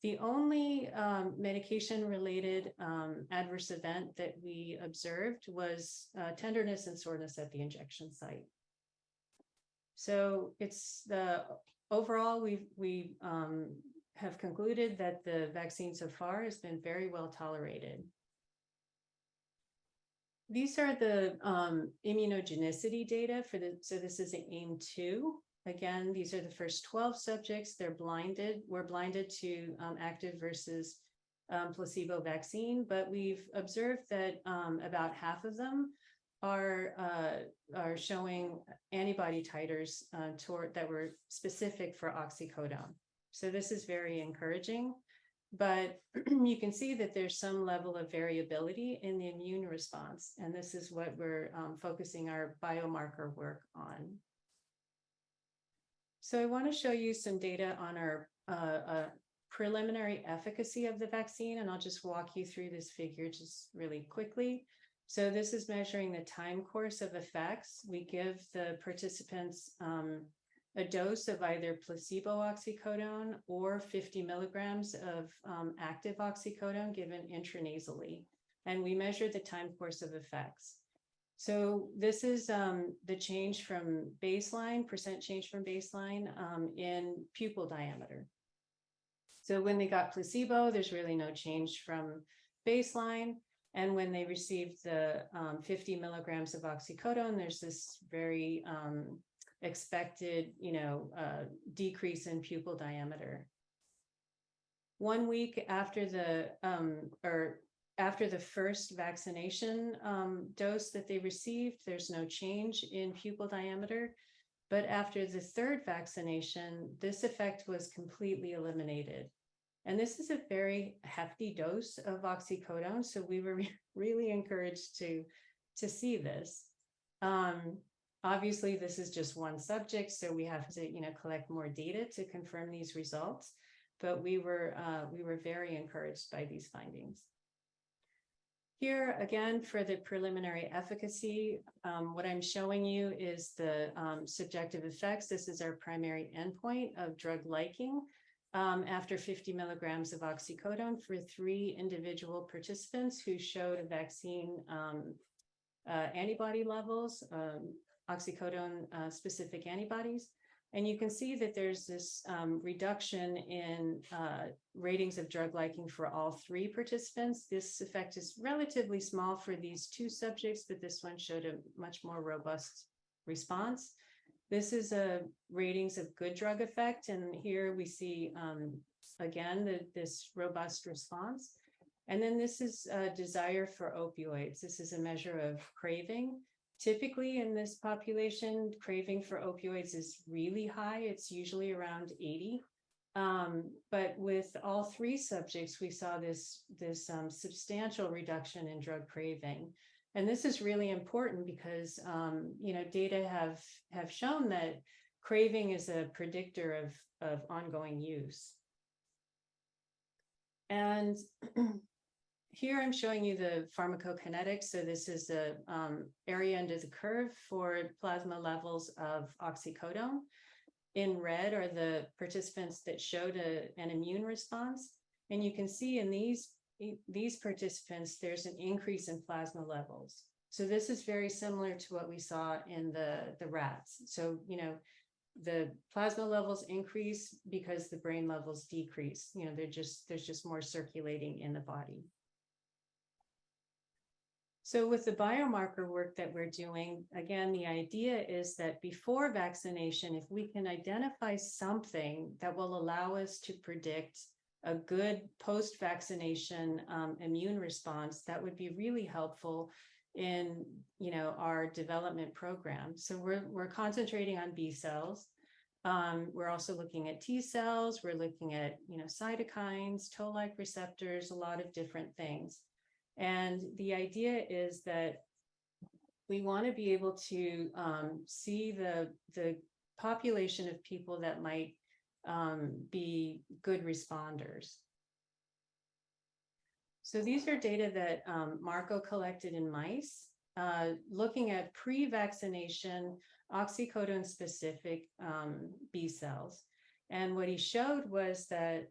The only medication-related adverse event that we observed was tenderness and soreness at the injection site. So it's overall, we have concluded that the vaccine so far has been very well tolerated. These are the immunogenicity data so this is an AIM-2. Again, these are the first 12 subjects. We're blinded to active versus placebo vaccine, but we've observed that about half of them are showing antibody titers that were specific for oxycodone. So this is very encouraging, but you can see that there's some level of variability in the immune response, and this is what we're focusing our biomarker work on. So I want to show you some data on our preliminary efficacy of the vaccine, and I'll just walk you through this figure just really quickly. So this is measuring the time course of effects. We give the participants a dose of either placebo oxycodone or 50 milligrams of active oxycodone given intranasally, and we measure the time course of effects. So this is the change from baseline, percent change from baseline in pupil diameter. So when they got placebo, there's really no change from baseline. And when they received the 50 milligrams of oxycodone, there's this very expected, decrease in pupil diameter. 1 week after the first vaccination dose that they received, there's no change in pupil diameter. But after the third vaccination, this effect was completely eliminated. And this is a very hefty dose of oxycodone, so we were really encouraged to see this. Obviously, this is just one subject, so we have to, collect more data to confirm these results. But we were very encouraged by these findings. Here again, for the preliminary efficacy, what I'm showing you is the subjective effects. This is our primary endpoint of drug liking. After 50 milligrams of oxycodone for 3 individual participants who showed a vaccine antibody levels, oxycodone specific antibodies. And you can see that there's this reduction in ratings of drug liking for all 3 participants. This effect is relatively small for these 2 subjects, but this one showed a much more robust response. This is a ratings of good drug effect, and here we see, again, this robust response. And then this is a desire for opioids. This is a measure of craving. Typically in this population, craving for opioids is really high. It's usually around 80. But with all 3 subjects, we saw this substantial reduction in drug craving. And this is really important because, data have shown that craving is a predictor of ongoing use. And here I'm showing you the pharmacokinetics. So this is the area under the curve for plasma levels of oxycodone. In red are the participants that showed an immune response. And you can see in these participants, there's an increase in plasma levels. So this is very similar to what we saw in the rats. So, the plasma levels increase because the brain levels decrease. There's just more circulating in the body. So with the biomarker work that we're doing, again, the idea is that before vaccination, if we can identify something that will allow us to predict a good post-vaccination immune response, that would be really helpful in our development program. So we're concentrating on B cells. We're also looking at T cells. We're looking at cytokines, toll-like receptors, a lot of different things. And the idea is that we want to be able to see the population of people that might be good responders. So these are data that Marco collected in mice, looking at pre-vaccination oxycodone-specific B cells. And what he showed was that,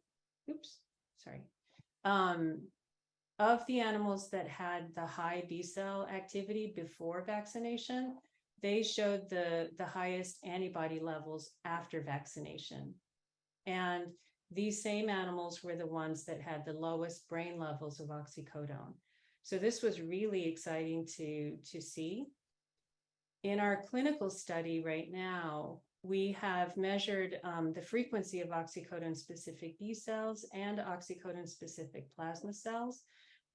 of the animals that had the high B cell activity before vaccination, they showed the highest antibody levels after vaccination. And these same animals were the ones that had the lowest brain levels of oxycodone. So this was really exciting to see. In our clinical study right now, we have measured the frequency of oxycodone-specific B cells and oxycodone-specific plasma cells,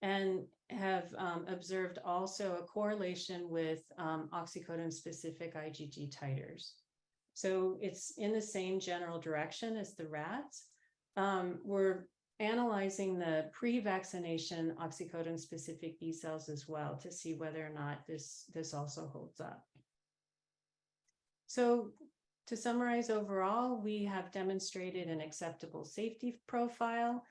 and have observed also a correlation with oxycodone-specific IgG titers. So it's in the same general direction as the rats. We're analyzing the pre-vaccination oxycodone-specific B cells as well to see whether or not this also holds up. So to summarize overall, we have demonstrated an acceptable safety profile.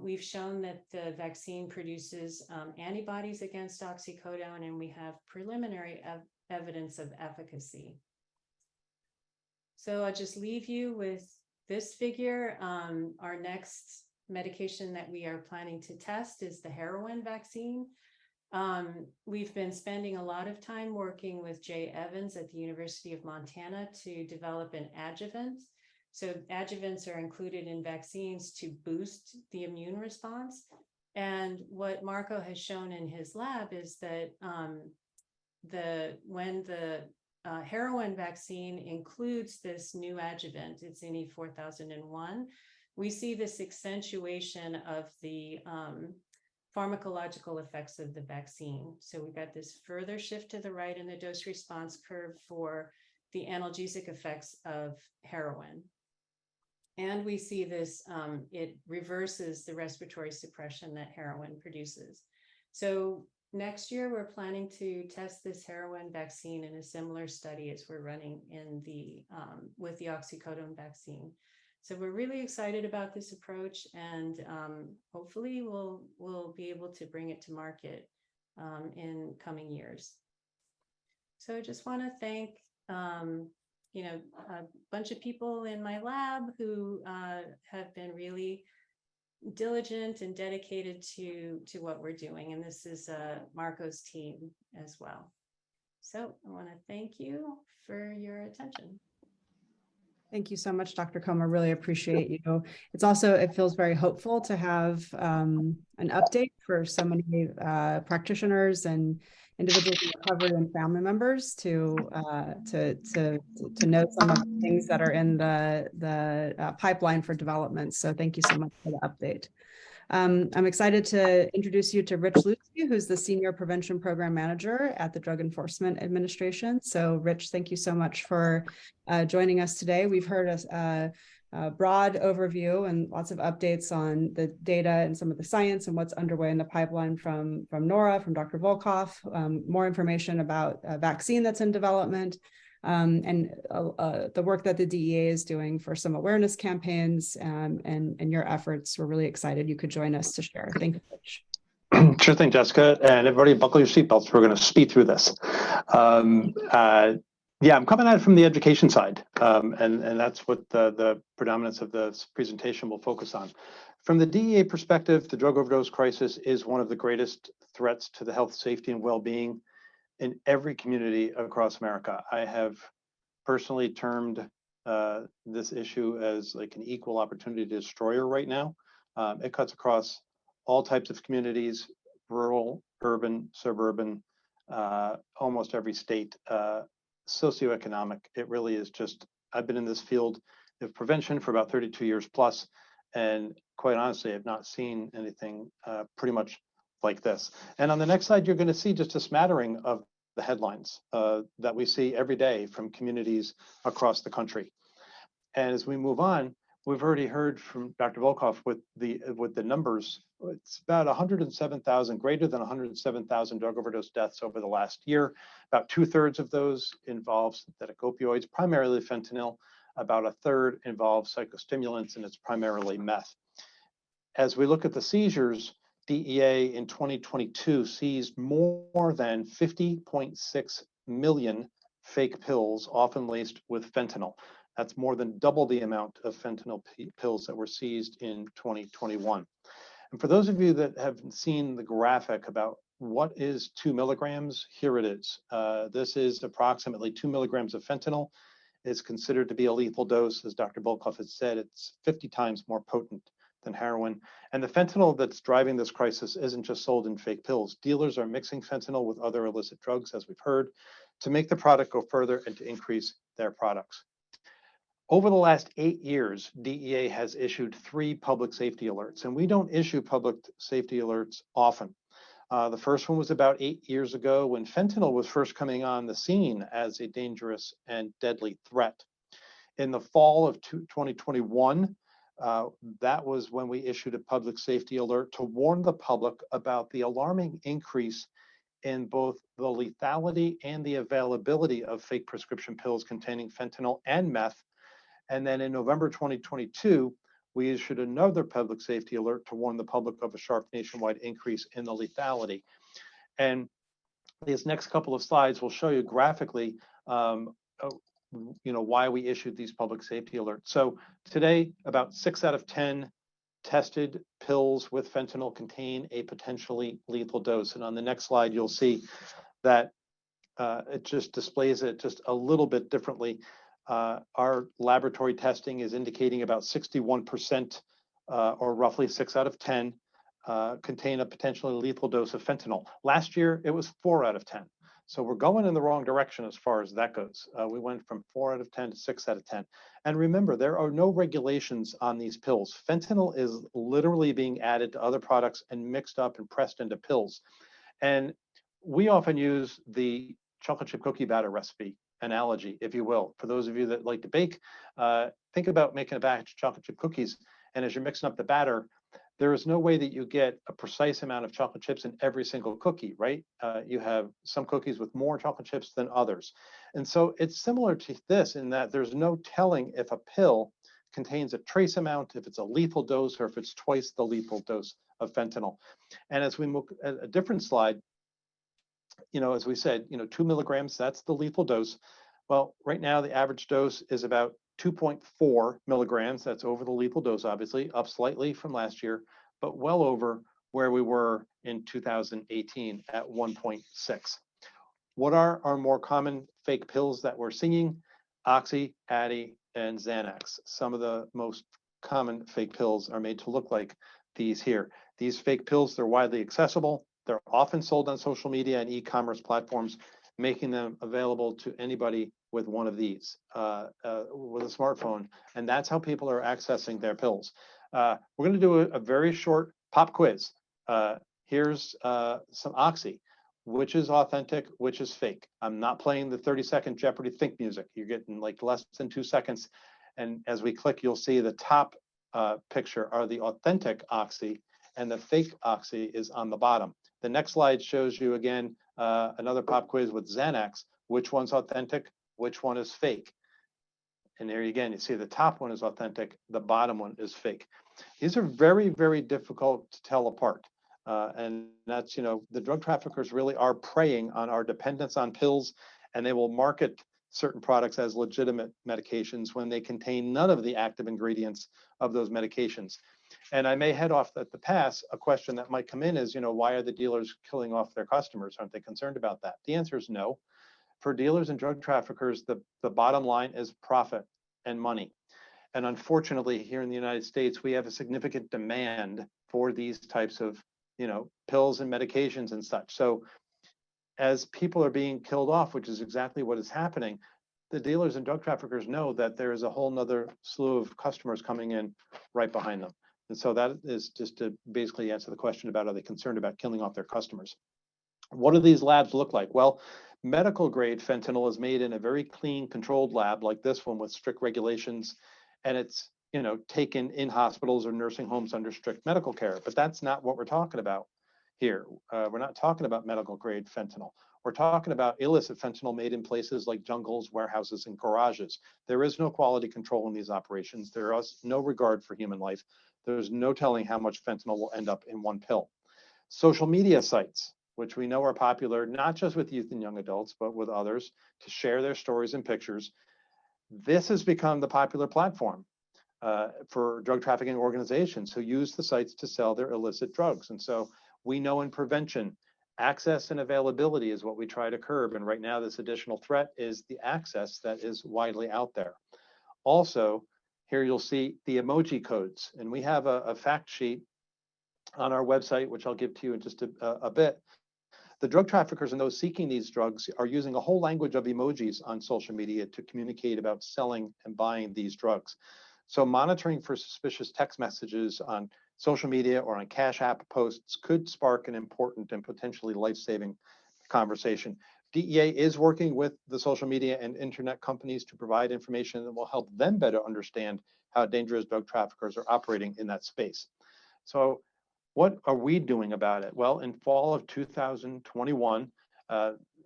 We've shown that the vaccine produces antibodies against oxycodone, and we have preliminary evidence of efficacy. So I'll just leave you with this figure. Our next medication that we are planning to test is the heroin vaccine. We've been spending a lot of time working with Jay Evans at the University of Montana to develop an adjuvant. So adjuvants are included in vaccines to boost the immune response. And what Marco has shown in his lab is that when the heroin vaccine includes this new adjuvant, it's in E4001, we see this accentuation of the pharmacological effects of the vaccine. So we've got this further shift to the right in the dose response curve for the analgesic effects of heroin. And we see this, it reverses the respiratory suppression that heroin produces. So next year, we're planning to test this heroin vaccine in a similar study as we're running in the with the oxycodone vaccine. So we're really excited about this approach, and hopefully we'll be able to bring it to market in coming years. So I just want to thank a bunch of people in my lab who have been really diligent and dedicated to what we're doing. And this is Marco's team as well. So I want to thank you for your attention. Thank you so much, Dr. Comer. Really appreciate you. It's also, it feels very hopeful to have an update for so many practitioners and individuals in recovery and family members to know some of the things that are in the pipeline for development. So thank you so much for the update. I'm excited to introduce you to Rich Lucy, who's the Senior Prevention Program Manager at the Drug Enforcement Administration. So Rich, thank you so much for joining us today. We've heard a broad overview and lots of updates on the data and some of the science and what's underway in the pipeline from Nora, from Dr. Volkoff, more information about a vaccine that's in development, and the work that the DEA is doing for some awareness campaigns and your efforts. We're really excited you could join us to share. Thank you, Rich. Sure thing, Jessica. And everybody buckle your seatbelts. We're going to speed through this. Yeah, I'm coming at it from the education side, and that's what the predominance of the presentation will focus on. From the DEA perspective, the drug overdose crisis is one of the greatest threats to the health, safety, and well-being in every community across America. I have personally termed this issue as like an equal opportunity destroyer right now. It cuts across all types of communities, rural, urban, suburban, almost every state, socioeconomic. It really is just, I've been in this field of prevention for about 32 years plus, and quite honestly, I've not seen anything pretty much like this. And on the next slide, you're going to see just a smattering of the headlines that we see every day from communities across the country. And as we move on, we've already heard from Dr. Volkoff with the numbers it's about 107,000, greater than 107,000 drug overdose deaths over the last year. About 2/3 of those involve synthetic opioids, primarily fentanyl. About 1/3 involves psychostimulants, and it's primarily meth. As we look at the seizures, DEA in 2022 seized more than 50.6 million fake pills, often laced with fentanyl. That's more than double the amount of fentanyl pills that were seized in 2021. And for those of you that have seen the graphic about what is 2 milligrams, here it is. This is approximately 2 milligrams of fentanyl. It's considered to be a lethal dose. As Dr. Bolkoff has said, it's 50 times more potent than heroin. And the fentanyl that's driving this crisis isn't just sold in fake pills. Dealers are mixing fentanyl with other illicit drugs, as we've heard, to make the product go further and to increase their products. Over the last 8 years, DEA has issued 3 public safety alerts, and we don't issue public safety alerts often. The first one was about 8 years ago when fentanyl was first coming on the scene as a dangerous and deadly threat. In the fall of 2021, that was when we issued a public safety alert to warn the public about the alarming increase in both the lethality and the availability of fake prescription pills containing fentanyl and meth. And then in November 2022, we issued another public safety alert to warn the public of a sharp nationwide increase in the lethality. And these next couple of slides will show you graphically, why we issued these public safety alerts. So today, about 6 out of 10 tested pills with fentanyl contain a potentially lethal dose. And on the next slide, you'll see that it just displays it just a little bit differently. Our laboratory testing is indicating about 61%, or roughly 6 out of 10, contain a potentially lethal dose of fentanyl. Last year, it was 4 out of 10. So we're going in the wrong direction as far as that goes. We went from 4 out of 10 to 6 out of 10. And remember, there are no regulations on these pills. Fentanyl is literally being added to other products and mixed up and pressed into pills. And we often use the chocolate chip cookie batter recipe analogy, if you will. For those of you that like to bake, think about making a batch of chocolate chip cookies. And as you're mixing up the batter, there is no way that you get a precise amount of chocolate chips in every single cookie, right? You have some cookies with more chocolate chips than others. And so it's similar to this in that there's no telling if a pill contains a trace amount, if it's a lethal dose, or if it's twice the lethal dose of fentanyl. And as we look at a different slide, as we said, 2 milligrams, that's the lethal dose. Well, right now, the average dose is about 2.4 milligrams. That's over the lethal dose, obviously, up slightly from last year, but well over where we were in 2018 at 1.6. What are our more common fake pills that we're seeing? Oxy, Addy, and Xanax. Some of the most common fake pills are made to look like these here. These fake pills, they're widely accessible. They're often sold on social media and e-commerce platforms, making them available to anybody with one of these, with a smartphone. And that's how people are accessing their pills. We're going to do a very short pop quiz. Here's some Oxy. Which is authentic, which is fake? I'm not playing the 30-second Jeopardy think music. You're getting like less than 2 seconds. And as we click, you'll see the top picture are the authentic Oxy, and the fake Oxy is on the bottom. The next slide shows you again another pop quiz with Xanax. Which one's authentic? Which one is fake? And there again, you see the top one is authentic, the bottom one is fake. These are very, very difficult to tell apart. And that's, the drug traffickers really are preying on our dependence on pills, and they will market certain products as legitimate medications when they contain none of the active ingredients of those medications. And I may head off at the pass. A question that might come in is, why are the dealers killing off their customers? Aren't they concerned about that? The answer is no. For dealers and drug traffickers, the bottom line is profit and money. And unfortunately, here in the United States, we have a significant demand for these types of pills and medications and such. So as people are being killed off, which is exactly what is happening, the dealers and drug traffickers know that there is a whole nother slew of customers coming in right behind them. And so that is just to basically answer the question about, are they concerned about killing off their customers? What do these labs look like? Well, medical grade fentanyl is made in a very clean, controlled lab like this one with strict regulations, and it's taken in hospitals or nursing homes under strict medical care. But that's not what we're talking about here. We're not talking about medical grade fentanyl. We're talking about illicit fentanyl made in places like jungles, warehouses, and garages. There is no quality control in these operations. There is no regard for human life. There's no telling how much fentanyl will end up in one pill. Social media sites, which we know are popular not just with youth and young adults, but with others to share their stories and pictures. This has become the popular platform for drug trafficking organizations who use the sites to sell their illicit drugs. And so we know in prevention, access and availability is what we try to curb. And right now, this additional threat is the access that is widely out there. Also, here you'll see the emoji codes. And we have a fact sheet on our website, which I'll give to you in just a bit. The drug traffickers and those seeking these drugs are using a whole language of emojis on social media to communicate about selling and buying these drugs. So monitoring for suspicious text messages on social media or on Cash App posts could spark an important and potentially life-saving conversation. DEA is working with the social media and internet companies to provide information that will help them better understand how dangerous drug traffickers are operating in that space. So what are we doing about it? Well, in fall of 2021,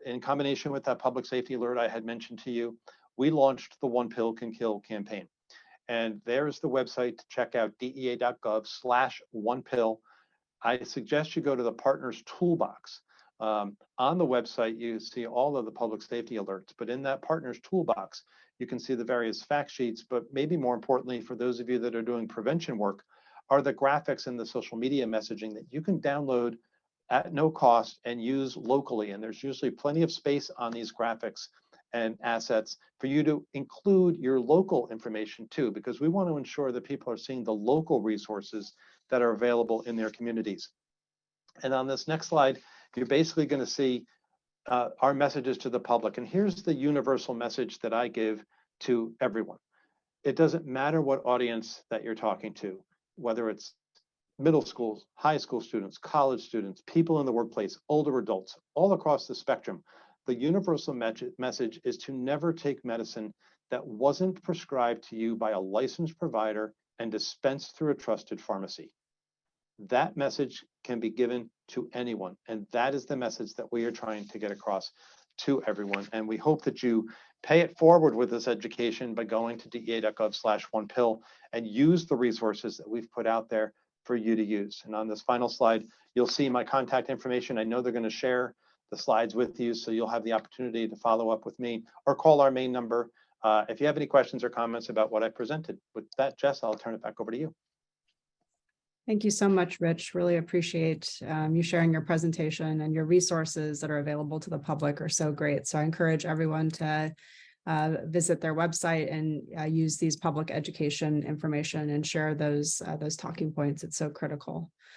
in combination with that public safety alert I had mentioned to you, we launched the One Pill Can Kill campaign. And there's the website to check out, dea.gov/onepill. I suggest you go to the partners toolbox. On the website, you see all of the public safety alerts, but in that partners toolbox, you can see the various fact sheets, but maybe more importantly, for those of you that are doing prevention work, are the graphics and the social media messaging that you can download at no cost and use locally. And there's usually plenty of space on these graphics and assets for you to include your local information too, because we want to ensure that people are seeing the local resources that are available in their communities. And on this next slide, you're basically going to see our messages to the public. And here's the universal message that I give to everyone. It doesn't matter what audience that you're talking to, whether it's middle schools, high school students, college students, people in the workplace, older adults, all across the spectrum. The universal message is to never take medicine that wasn't prescribed to you by a licensed provider and dispensed through a trusted pharmacy. That message can be given to anyone. And that is the message that we are trying to get across to everyone. And we hope that you pay it forward with this education by going to dea.gov/onepill and use the resources that we've put out there for you to use. And on this final slide, you'll see my contact information. I know they're going to share the slides with you, so you'll have the opportunity to follow up with me or call our main number if you have any questions or comments about what I presented. With that, Jess, I'll turn it back over to you. Thank you so much, Rich. Really appreciate you sharing your presentation, and your resources that are available to the public are so great. So I encourage everyone to visit their website and use these public education information and share those talking points. It's so critical.